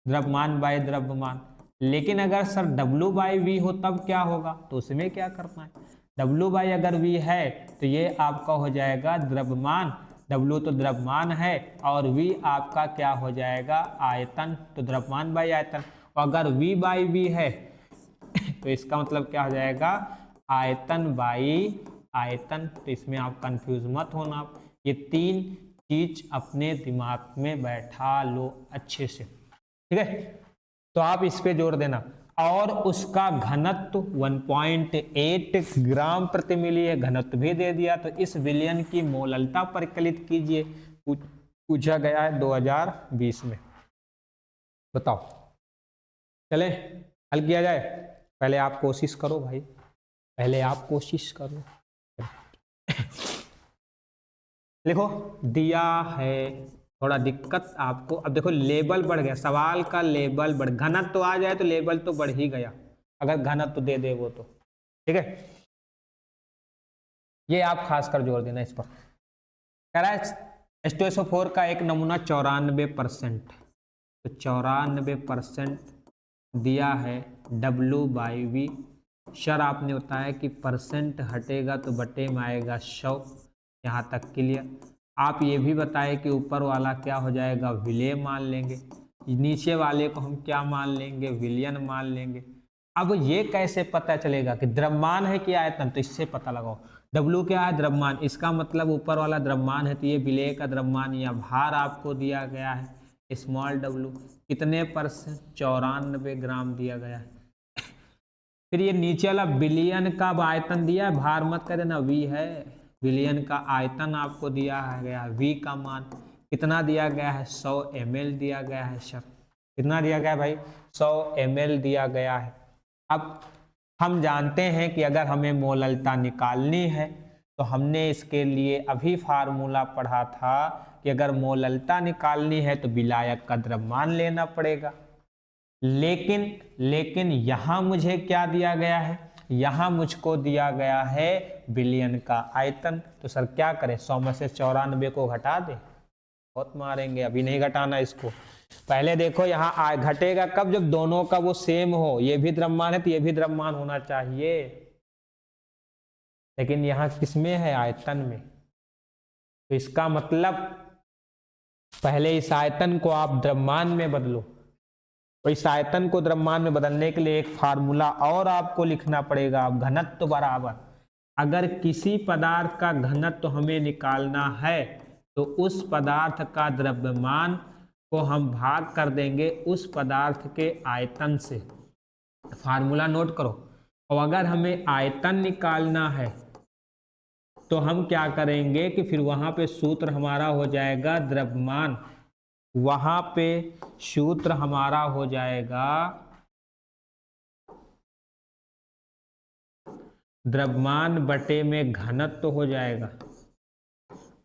द्रव्यमान बाय द्रव्यमान। लेकिन अगर सर W/V हो तब क्या होगा? तो उसमें क्या करना है? W/ अगर V है तो ये आपका हो जाएगा द्रव्यमान, W तो द्रव्यमान है, और V आपका क्या हो जाएगा? आयतन। तो द्रव्यमान बाय आयतन। अगर V/V है तो इसका मतलब क्या हो जाएगा? आयतन बाई आयतन। तो इसमें आप कंफ्यूज मत होना, ये 3 चीज अपने दिमाग में बैठा लो अच्छे से, ठीक है। तो आप इस पे जोर देना। और उसका घनत्व 1.8 ग्राम प्रति मिली है, घनत्व भी दे दिया। तो इस विलयन की मोललता परिकलित कीजिए, पूछा गया है 2020 में। बताओ, चले हल किया जाए? पहले आप कोशिश करो भाई, पहले आप कोशिश करो। लिखो, दिया है, थोड़ा दिक्कत आपको। अब देखो लेवल बढ़ गया, सवाल का लेवल बढ़, घनत्व तो आ जाए तो लेवल तो बढ़ ही गया, अगर घनत्व दे दे वो तो, ठीक है। ये आप खासकर जोर देना इस पर। कह रहा है H2SO4 का एक नमूना 94%, तो 94% दिया है W/V। सर आपने बताया कि परसेंट हटेगा तो बटे में आएगा 100, यहाँ तक क्लियर। आप ये भी बताए कि ऊपर वाला क्या हो जाएगा, विलेय मान लेंगे, नीचे वाले को हम क्या मान लेंगे, विलियन मान लेंगे। अब ये कैसे पता चलेगा कि द्रव्यमान है कि आयतन, तो इससे पता लगाओ। W क्या है, द्रव्यमान, इसका मतलब ऊपर वाला द्रव्यमान है, तो ये विलेय का द्रव्यमान या भार आपको दिया गया है स्मॉल w, कितने %, 94 ग्राम दिया गया है। फिर ये नीचे वाला बिलियन का आयतन दिया है, भार मत कर देना, V है, बिलियन का आयतन आपको दिया गया, V का मान कितना दिया गया है, 100 ml दिया गया है। सर कितना दिया गया है भाई, 100 ml दिया गया है। अब हम जानते हैं कि अगर हमें मोललता निकालनी है तो हमने इसके लिए अभी फार्मूला पढ़ा था कि अगर मोललता निकालनी है तो विलायक का द्रव्यमान लेना पड़ेगा। लेकिन यहाँ मुझे क्या दिया गया है, यहाँ मुझको दिया गया है बिलियन का आयतन। तो सर क्या करें, 100 में से 94 को घटा दें, बहुत मारेंगे, अभी नहीं घटाना इसको। पहले देखो यहाँ घटेगा कब, जब दोनों का वो सेम हो, ये भी द्रव्यमान है तो ये भी द्रव्यमान होना चाहिए, लेकिन यहाँ किसमें है, आयतन में। तो इसका मतलब पहले इस आयतन को आप द्रव्यमान में बदलो, तो इस आयतन को द्रव्यमान में बदलने के लिए एक फार्मूला और आपको लिखना पड़ेगा। घनत्व बराबर, अगर किसी पदार्थ का घनत्व हमें निकालना है तो उस पदार्थ का द्रव्यमान को हम भाग कर देंगे उस पदार्थ के आयतन से। फार्मूला नोट करो। और अगर हमें आयतन निकालना है तो हम क्या करेंगे कि फिर वहां पे सूत्र हमारा हो जाएगा द्रव्यमान, वहां पे सूत्र हमारा हो जाएगा द्रव्यमान बटे में घनत्व हो जाएगा।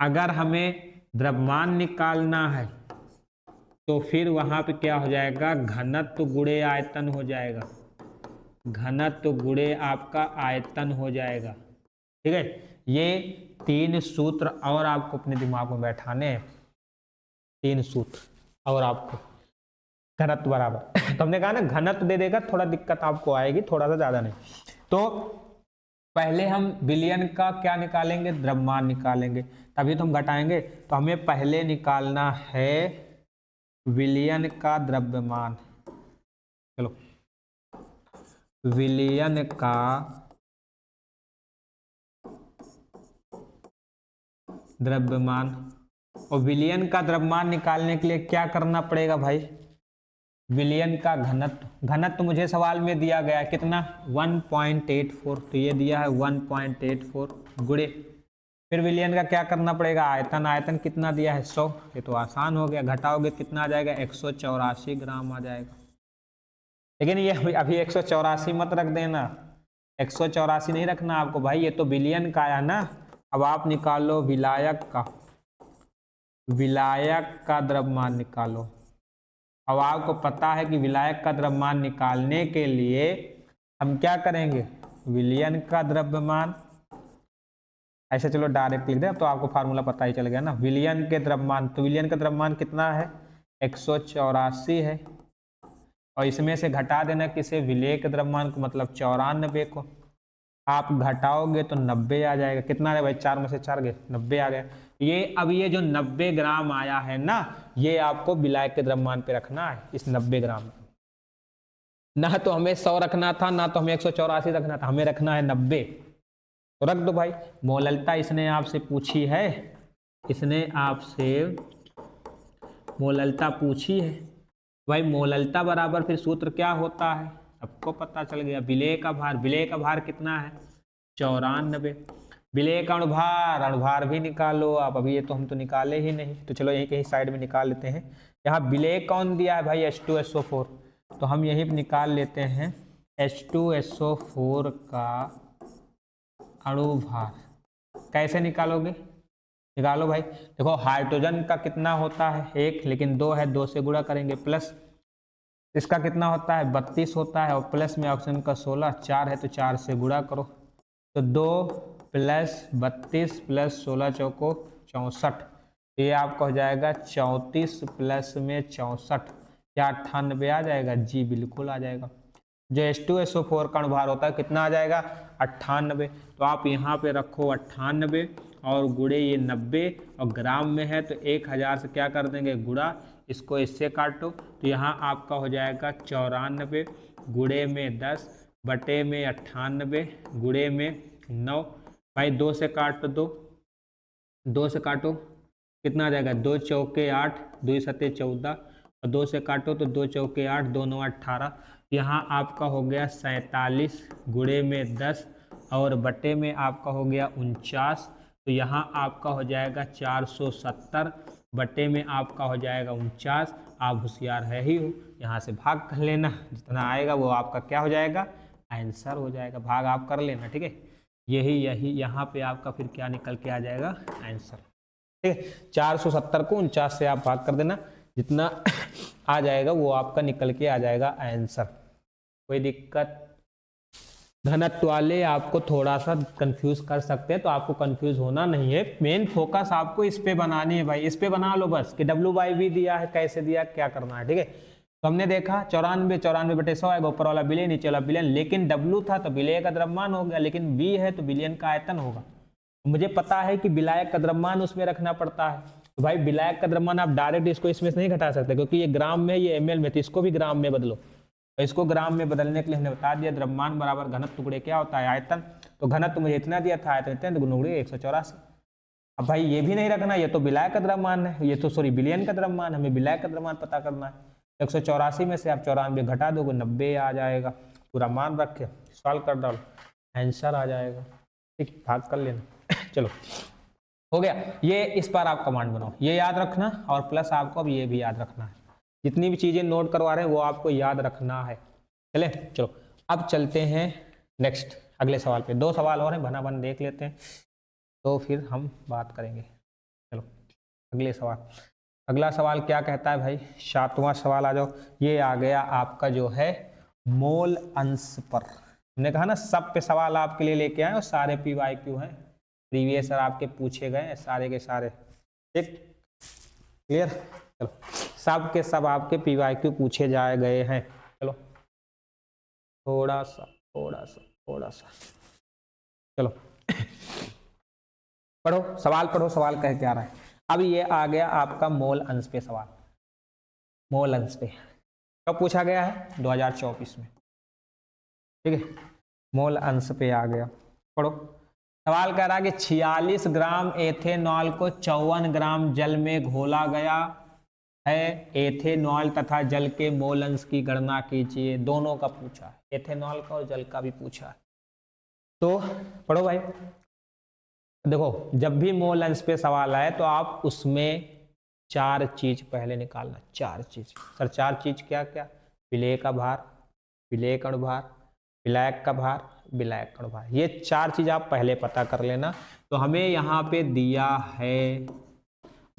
अगर हमें द्रव्यमान निकालना है तो फिर वहां पे क्या हो जाएगा, घनत्व गुणे आयतन हो जाएगा, घनत्व गुणे आपका आयतन हो जाएगा। ठीक है, ये 3 सूत्र और आपको अपने दिमाग में बैठाने हैं, 3 सूत्र और आपको। घनत्व बराबर तो हमने कहा ना घनत्व दे देगा, थोड़ा दिक्कत आपको आएगी, थोड़ा सा ज्यादा नहीं। तो पहले हम विलियन का क्या निकालेंगे, द्रव्यमान निकालेंगे, तभी तो हम घटाएंगे। तो हमें पहले निकालना है विलियन का द्रव्यमान। चलो, विलियन का द्रव्यमान, और विलियन का द्रव्यमान निकालने के लिए क्या करना पड़ेगा भाई, विलियन का घनत्व। घनत्व मुझे सवाल में दिया गया कितना, 1.84, तो ये दिया है 1.84 गुणे, फिर विलियन का क्या करना पड़ेगा, आयतन। आयतन कितना दिया है, 100, ये तो आसान हो गया, घटाओगे कितना आ जाएगा, 184 ग्राम आ जाएगा। लेकिन ये अभी 184 मत रख देना, 184 नहीं रखना आपको भाई, ये तो विलियन का आया ना। अब आप निकालो विलायक का, विलायक का द्रव्यमान निकालो। अब आपको पता है कि विलायक का द्रव्यमान निकालने के लिए हम क्या करेंगे, विलियन का द्रव्यमान, ऐसे चलो डायरेक्ट लिख दे तो आपको फार्मूला पता ही चल गया ना। विलियन के द्रव्यमान, तो विलियन का द्रव्यमान कितना है, 184 है, और इसमें से घटा देना किसे, विलेय के द्रव्यमान को, मतलब 94 को। आप घटाओगे तो 90 आ जाएगा। कितना है भाई, 4 में से 4 गए, 90 आ गया। ये अब ये जो 90 ग्राम आया है ना, ये आपको विलायक के द्रव्यमान पे रखना है, इस 90 ग्राम। ना तो हमें 100 रखना था, ना तो हमें 184 रखना था, हमें रखना है 90, तो रख दो भाई। मोललता इसने आपसे पूछी है, इसने आपसे मोललता पूछी है भाई। मोललता बराबर फिर सूत्र क्या होता है, सबको पता चल गया। विलेय का भार, विलेय का भार कितना है, 94। विलेय का अणुभार, अणुभार भी निकालो आप, अभी ये तो हम तो निकाले ही नहीं, तो चलो यहीं कहीं साइड में निकाल लेते हैं। यहाँ विलेय कौन दिया है भाई, H2SO4, तो हम यहीं पर निकाल लेते हैं H2SO4 का अणुभार। कैसे निकालोगे, निकालो भाई। देखो हाइड्रोजन का कितना होता है 1, लेकिन 2 है, 2 से गुणा करेंगे, प्लस इसका कितना होता है 32 होता है, और प्लस में ऑप्शन का 16, 4 है तो 4 से गुणा करो, तो 2 + 32 + 16 × 4 = 64, ये आपका हो जाएगा 34 प्लस में 64, क्या 98 आ जाएगा? जी बिल्कुल आ जाएगा। जो H2SO4 का अणुभार होता है कितना आ जाएगा? 98। तो आप यहाँ पे रखो 98 और गुणे ये 90, और ग्राम में है तो 1000 से क्या कर देंगे? गुणा, इसको इससे काटो तो यहाँ आपका हो जाएगा 94 गुणे में 10 बटे में 98 गुणे में 9। भाई 2 से काट दो, 2 से काटो कितना आ जाएगा? 2 चौके 8, 2 सत्ते 14, और 2 से काटो तो 2 चौके 8, 2 9 18। यहाँ आपका हो गया 47 गुणे में 10 और बटे में आपका हो गया 49। तो यहाँ आपका हो जाएगा 470 बटे में आपका हो जाएगा 49। आप होशियार है ही हो, यहाँ से भाग कर लेना, जितना आएगा वो आपका क्या हो जाएगा? आंसर हो जाएगा। भाग आप कर लेना, ठीक है। यही यहाँ पे आपका फिर क्या निकल के आ जाएगा? आंसर, ठीक है। 470 को 49 से आप भाग कर देना, जितना आ जाएगा वो आपका निकल के आ जाएगा आंसर। कोई दिक्कत? घनत्व वाले आपको थोड़ा सा कंफ्यूज कर सकते हैं, तो आपको कंफ्यूज होना नहीं है। मेन फोकस आपको इस पे बनानी है भाई, इस पे बना लो बस कि W/V दिया है, कैसे दिया, क्या करना है, ठीक है। तो हमने देखा 94 बटे 100 आएगा, ऊपर वाला बिलियन नीचे वाला बिलियन, लेकिन W था तो विलेय का द्रव्यमान हो गया, लेकिन V है तो बिलियन का आयतन होगा। मुझे पता है कि विलायक का द्रव्यमान उसमें रखना पड़ता है, तो भाई विलायक का द्रव्यमान आप डायरेक्ट इसको इसमें से नहीं घटा सकते, क्योंकि ये ग्राम में, ये ml में, तो इसको भी ग्राम में बदलो। तो इसको ग्राम में बदलने के लिए हमने बता दिया द्रव्यमान बराबर घनत्व गुणे क्या होता है? आयतन। तो घनत्व मुझे इतना दिया था, आयतन इतना, गुणे 184। अब भाई ये भी नहीं रखना, ये तो विलायक का द्रव्यमान है, ये तो सॉरी बिलियन का द्रव्यमान, हमें विलायक का द्रव्यमान पता करना है। 184 में से आप 94 घटा दोगे, 90 आ जाएगा। पूरा मान रख के सॉल्व कर डालो, आंसर आ जाएगा, ठीक। भाग कर लेना चलो हो गया। ये इस बार आप कमांड बनाओ, ये याद रखना, और प्लस आपको अब ये भी याद रखना है। जितनी भी चीजें नोट करवा रहे हैं वो आपको याद रखना है। चले चलो अब चलते हैं नेक्स्ट अगले सवाल पे। 2 सवाल और हैं, बना बन देख लेते हैं तो फिर हम बात करेंगे। चलो अगले सवाल। अगला सवाल क्या कहता है भाई? 7वां सवाल आ जाओ। ये आ गया आपका जो है मोल अंश पर। हमने कहा ना सब पे सवाल आपके लिए लेके आए, और सारे PYQ हैं, प्रीवियस आपके पूछे गए सारे के सारे, ठीक क्लियर। चलो सब के सब आपके PYQ पूछे जाए गए हैं। चलो थोड़ा सा चलो पढ़ो सवाल, पढ़ो सवाल कह क्या रहा है। अब ये आ गया आपका मोल अंश पे सवाल। मोल अंश पे कब पूछा गया है? 2024 में, ठीक है। मोल अंश पे आ गया, पढ़ो। सवाल कह रहा है कि 46 ग्राम एथेनॉल को 54 ग्राम जल में घोला गया है। एथेनॉल तथा जल के मोल अंश की गणना कीजिए। दोनों का पूछा है, एथेनॉल का और जल का भी पूछा है। तो पढ़ो भाई। देखो जब भी मोल अंश पे सवाल आए तो आप उसमें 4 चीज पहले निकालना। 4 चीज सर, 4 चीज क्या क्या? विलेय का भार, विलेय का अणुभार, विलायक का भार, विलायक का अणुभार। ये 4 चीज आप पहले पता कर लेना। तो हमें यहाँ पे दिया है,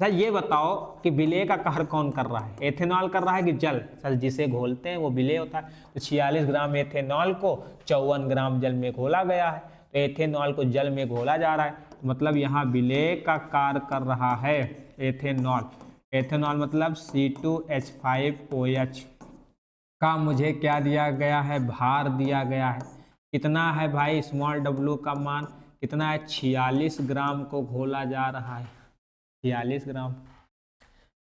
सर ये बताओ कि विलेय का कार्य कौन कर रहा है? एथेनॉल कर रहा है कि जल? सर जिसे घोलते हैं वो विलेय होता है। तो 46 ग्राम एथेनॉल को 54 ग्राम जल में घोला गया है, तो एथेनॉल को जल में घोला जा रहा है, मतलब यहाँ विलेय का कार्य कर रहा है एथेनॉल। एथेनॉल मतलब C2H5OH का मुझे क्या दिया गया है? भार दिया गया है। कितना है भाई? स्मॉल w का मान कितना है? 46 ग्राम को घोला जा रहा है, 46 ग्राम।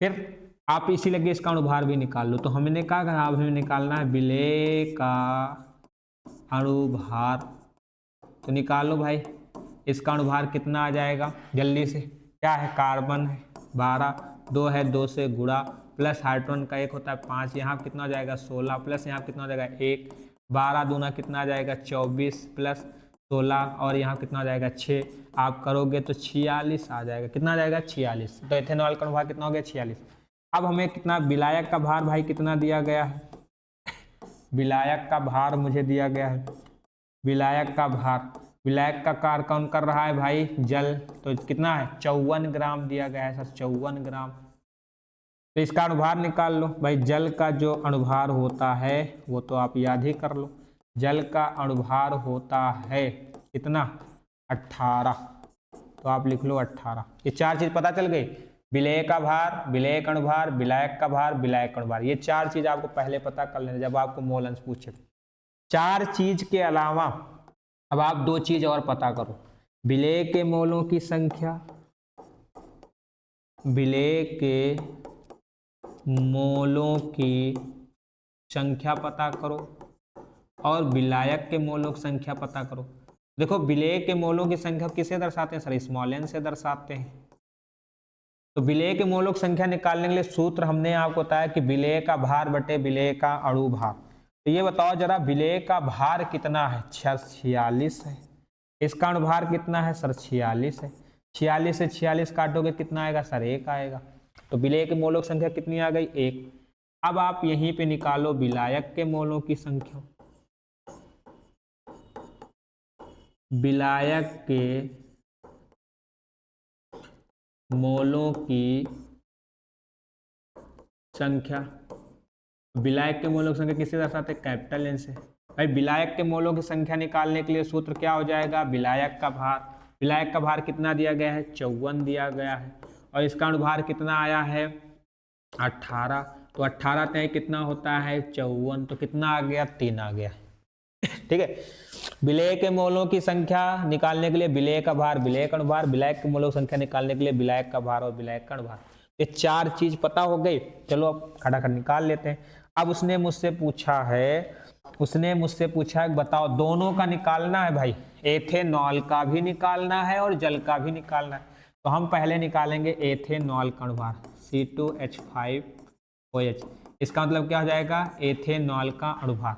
फिर आप इसी लगे इसका अणुभार भी निकाल लो। तो हमने कहा अब हमें निकालना है विलेय का अणुभार। तो निकालो भाई, इसका अणुभार कितना आ जाएगा जल्दी से? क्या है? कार्बन है 12, 2 है 2 से गुणा, प्लस हाइड्रोजन का 1 होता है 5, यहाँ कितना आ जाएगा 16, प्लस यहाँ कितना आ जाएगा 1, 12 दूना कितना आ जाएगा 24, प्लस 16 और यहाँ कितना आ जाएगा 6। आप करोगे तो 46 आ जाएगा। कितना आ जाएगा? 46। तो एथेनॉल का अणुभार कितना हो गया? 46। अब हमें कितना विलायक का भार भाई कितना दिया गया है? विलायक का भार मुझे दिया गया है, विलायक का भार। विलायक का कार्य कौन कर रहा है भाई? जल। तो कितना है? 54 ग्राम दिया गया है सर, 54 ग्राम। तो इसका अणुभार निकाल लो भाई। जल का जो अणुभार होता है वो तो आप याद ही कर लो। जल का अणुभार होता है कितना? 18। तो आप लिख लो 18। ये 4 चीज पता चल गई। विलेय का भार, विलेय कण भार, विलायक का भार, विलायक कण भार, ये 4 चीज आपको पहले पता कर लेना जब आपको मोल अंश पूछे। 4 चीज के अलावा अब आप 2 चीज और पता करो, विलेय के मोलों की संख्या, विलेय के मोलों की संख्या पता करो और विलायक के मोलों की संख्या पता करो। देखो विलेय के मोलों की संख्या किसे दर्शाते हैं सर, स्मॉल एन से दर्शाते हैं। तो विलेय के मोलों की संख्या निकालने के लिए सूत्र हमने आपको बताया कि विलेय का भार बटे विलेय का अणु भार। तो ये बताओ जरा विलेय का भार कितना है, 46 है। इसका अणु भार कितना है सर, 46 है। 46 से 46 काटोगे कितना आएगा सर, 1 आएगा। तो विलेय के मोलों की संख्या कितनी आ गई, 1। अब आप यहीं पे निकालो विलायक के मोलों की संख्या। विलायक के मोलों की संख्या, विलायक के मोलों की संख्या किससे दर्शाते हैं, कैपिटल एन से। भाई विलायक के मोलों की संख्या निकालने के लिए सूत्र क्या हो जाएगा, विलायक का भार। विलायक का भार कितना दिया गया है, 54 दिया गया है। और इसका अणुभार कितना आया है, 18। तो 18 तय कितना होता है, 54। तो कितना आ गया, 3 आ गया। ठीक है। विलेय के मोलों की संख्या निकालने के लिए विलेय का भार, विलेय का अणुभार, विलायक के मोलों की संख्या निकालने के लिए विलायक का भार और विलायक का अणुभार। ये 4 चीज पता हो गई। चलो अब खटाखट निकाल लेते हैं। अब उसने मुझसे पूछा है बताओ दोनों का निकालना है भाई, एथेनॉल का भी निकालना है और जल का भी निकालना है। तो हम पहले निकालेंगे एथेनॉल का अणुभार, C2H5OH। इसका मतलब क्या हो जाएगा, एथेनॉल का अणुभार।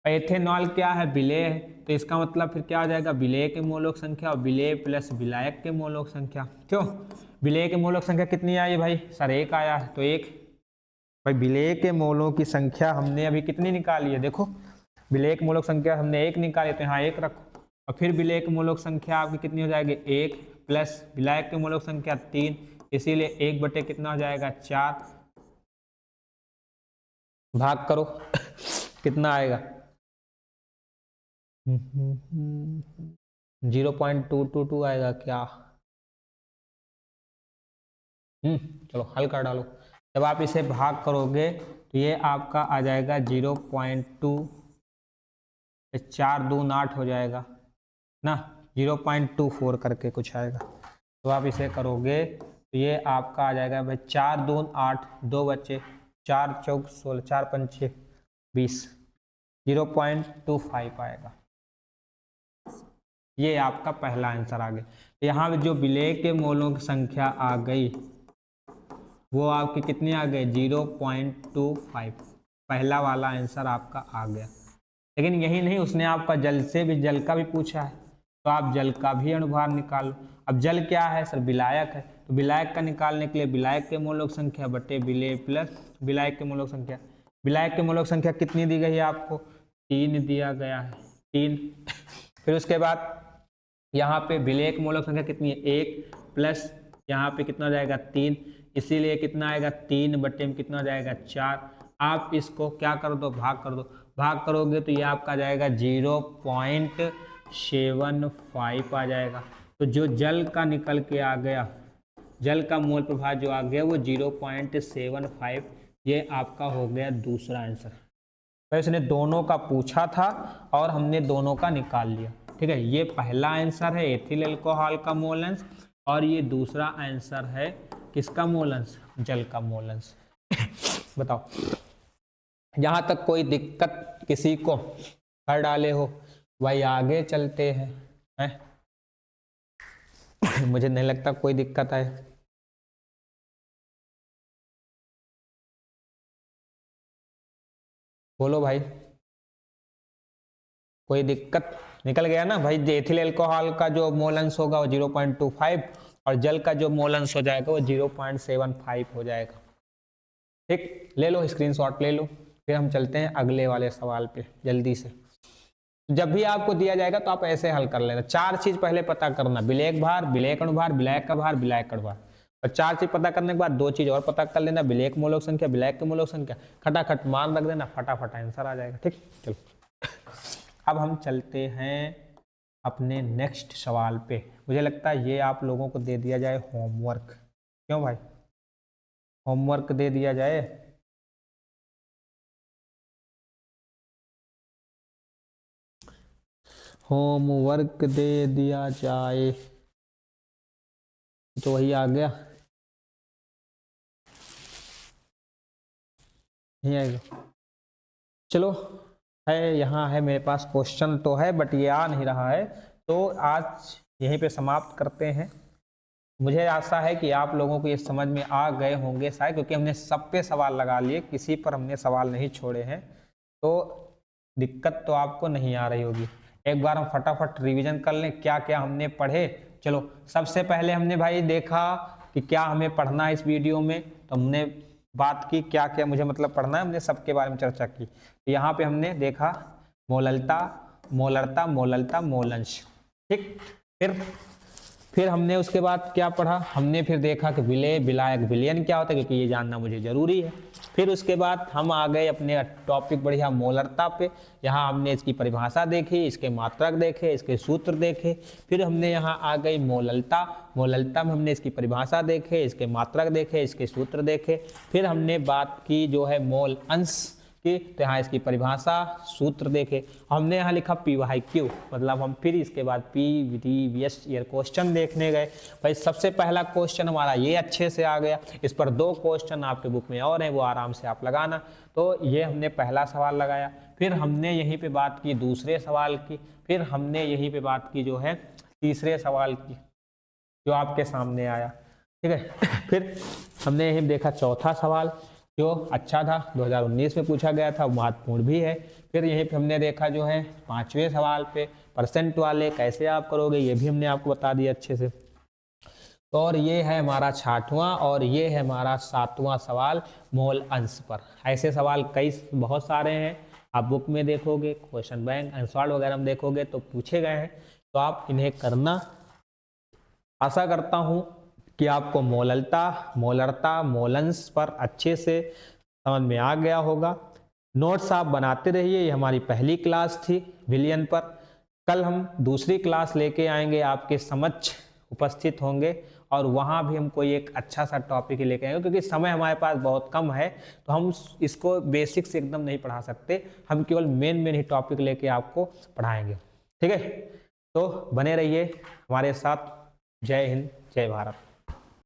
एथेनॉल क्या है, विलेय है, तो इसका मतलब फिर क्या हो जाएगा, विलेय के मोलों की संख्या और विलेय प्लस विलायक के मोलों की संख्या। क्यों, विलेय के मोलों की संख्या कितनी आई भाई सर, 1 आया है। तो 1 भाई विलेय के मोलों की संख्या हमने अभी कितनी निकाली है, देखो विलेय के मोलों की संख्या हमने 1 निकाली, तो यहाँ 1 रखो। और फिर विलेय के मोलों की संख्या आपकी कितनी हो जाएगी, 1 प्लस विलायक के मोलों की संख्या 3, इसीलिए 1 बटे कितना हो जाएगा, 4। भाग करो कितना आएगा 0.222 आएगा क्या। चलो हल कर डालो। जब आप इसे भाग करोगे तो ये आपका आ जाएगा 0.2, 4 दून 8 हो जाएगा ना, 0.24 करके कुछ आएगा। तो आप इसे करोगे तो ये आपका आ जाएगा भाई 4 दून 8, 2 बच्चे, 4 चौक 16, 4 पंचे 20, 0.25 आएगा। ये आपका पहला आंसर आ गया। यहाँ जो विलेय के मोलों की संख्या आ गई वो आपकी कितनी आ गई, 0.25। पहला वाला आंसर आपका आ गया। लेकिन यही नहीं, उसने आपका जल का भी पूछा है, तो आप जल का भी अणुभार निकालो। अब जल क्या है सर, विलायक है, तो विलायक का निकालने के लिए विलायक के मोलों की संख्या बटे विलेय प्लस विलायक के मोलों की संख्या। विलायक के मोलों की संख्या कितनी दी गई है आपको, 3 दिया गया है, 3। फिर उसके बाद यहाँ पे विलेय के मोलों की संख्या कितनी है, 1 प्लस यहाँ पे कितना हो जाएगा, 3, इसीलिए कितना आएगा, 3 बटे में कितना हो जाएगा, 4। आप इसको क्या कर दो, भाग कर दो। भाग करोगे तो ये आपका जाएगा 0.75 आ जाएगा। तो जो जल का निकल के आ गया, जल का मोल प्रभाव जो आ गया वो 0.75, ये आपका हो गया दूसरा आंसर। तो इसने दोनों का पूछा था और हमने दोनों का निकाल लिया। ठीक है, ये पहला आंसर है एथिल अल्कोहल का मोल अंश और ये दूसरा आंसर है किसका मोल अंश, जल का मोल अंश। बताओ यहां तक कोई दिक्कत किसी को, कर डाले हो भाई, आगे चलते हैं। मुझे नहीं लगता कोई दिक्कत है। बोलो भाई, कोई दिक्कत, निकल गया ना भाई। एथिल अल्कोहल का जो मोल अंश होगा वो 0.25 और जल का जो मोल अंश हो जाएगा वो 0.75 हो जाएगा। ठीक, ले लो स्क्रीनशॉट ले लो, फिर हम चलते हैं अगले वाले सवाल पे जल्दी से। जब भी आपको दिया जाएगा तो आप ऐसे हल कर लेना। 4 चीज पहले पता करना, विलेयक भार, विलेयक अणुभार, विलायक का भार, विलायक अणुभार। और 4 चीज पता करने के बाद 2 चीज और पता कर लेना, विलेयक मोलों की संख्या, विलायक के मोलों की संख्या। खटाखट मान रख देना, फटाफट आंसर आ जाएगा। ठीक, चलो अब हम चलते हैं अपने नेक्स्ट सवाल पे। मुझे लगता है ये आप लोगों को दे दिया जाए होमवर्क, क्यों भाई। होमवर्क दे दिया जाए। होमवर्क दे दिया जाए तो वही आ गया, नहीं आएगा। चलो है, यहाँ है मेरे पास क्वेश्चन तो है बट ये आ नहीं रहा है, तो आज यहीं पे समाप्त करते हैं। मुझे आशा है कि आप लोगों को ये समझ में आ गए होंगे शायद, क्योंकि हमने सब पे सवाल लगा लिए, किसी पर हमने सवाल नहीं छोड़े हैं, तो दिक्कत तो आपको नहीं आ रही होगी। एक बार हम फटाफट रिवीजन कर लें क्या क्या हमने पढ़े। चलो सबसे पहले हमने भाई देखा कि क्या हमें पढ़ना है इस वीडियो में, तो हमने बात की क्या क्या मुझे मतलब पढ़ना है, हमने सबके बारे में चर्चा की। तो यहाँ पे हमने देखा मोललता, मोलरता, मोललता, मोलंश, ठीक। फिर हमने उसके बाद क्या पढ़ा, हमने फिर देखा कि विलय, विलायक, विलयन क्या होता है, क्योंकि ये जानना मुझे जरूरी है। फिर उसके बाद हम आ गए अपने टॉपिक बढ़िया मोलरता पे। यहाँ हमने इसकी परिभाषा देखी, इसके मात्रक देखे, इसके सूत्र देखे। फिर हमने यहाँ आ गई मोललता, मोललता में हमने इसकी परिभाषा देखे, इसके मात्रक देखे, इसके सूत्र देखे। फिर हमने बात की जो है मोल अंश की, तो यहाँ इसकी परिभाषा, सूत्र देखे। हमने यहाँ लिखा PYQ, मतलब हम फिर इसके बाद प्रीवियस ईयर क्वेश्चन देखने गए। भाई सबसे पहला क्वेश्चन हमारा ये अच्छे से आ गया, इस पर 2 क्वेश्चन आपके बुक में और हैं, वो आराम से आप लगाना। तो ये हमने पहला सवाल लगाया, फिर हमने यहीं पे बात की दूसरे सवाल की, फिर हमने यहीं पे बात की जो है तीसरे सवाल की, जो आपके सामने आया, ठीक है। फिर हमने यहीं देखा चौथा सवाल, जो अच्छा था, 2019 में पूछा गया था, महत्वपूर्ण भी है। फिर यहीं पे हमने देखा जो है 5वें सवाल पे परसेंट वाले कैसे आप करोगे, ये भी हमने आपको बता दिया अच्छे से। और ये है हमारा 6वां और ये है हमारा 7वां सवाल मोल अंश पर। ऐसे सवाल बहुत सारे हैं, आप बुक में देखोगे, क्वेश्चन बैंक अनसॉल्व वगैरह में देखोगे तो पूछे गए हैं, तो आप इन्हें करना। आशा करता हूँ कि आपको मोललता, मोलरता, मोलंश पर अच्छे से समझ में आ गया होगा। नोट्स आप बनाते रहिए, ये हमारी पहली क्लास थी विलियन पर। कल हम दूसरी क्लास लेके आएंगे, आपके समक्ष उपस्थित होंगे, और वहाँ भी हम कोई एक अच्छा सा टॉपिक लेके आएंगे, क्योंकि समय हमारे पास बहुत कम है, तो हम इसको बेसिक से एकदम नहीं पढ़ा सकते, हम केवल मेन ही टॉपिक लेके आपको पढ़ाएंगे, ठीक है। तो बने रहिए हमारे साथ। जय हिंद, जय भारत।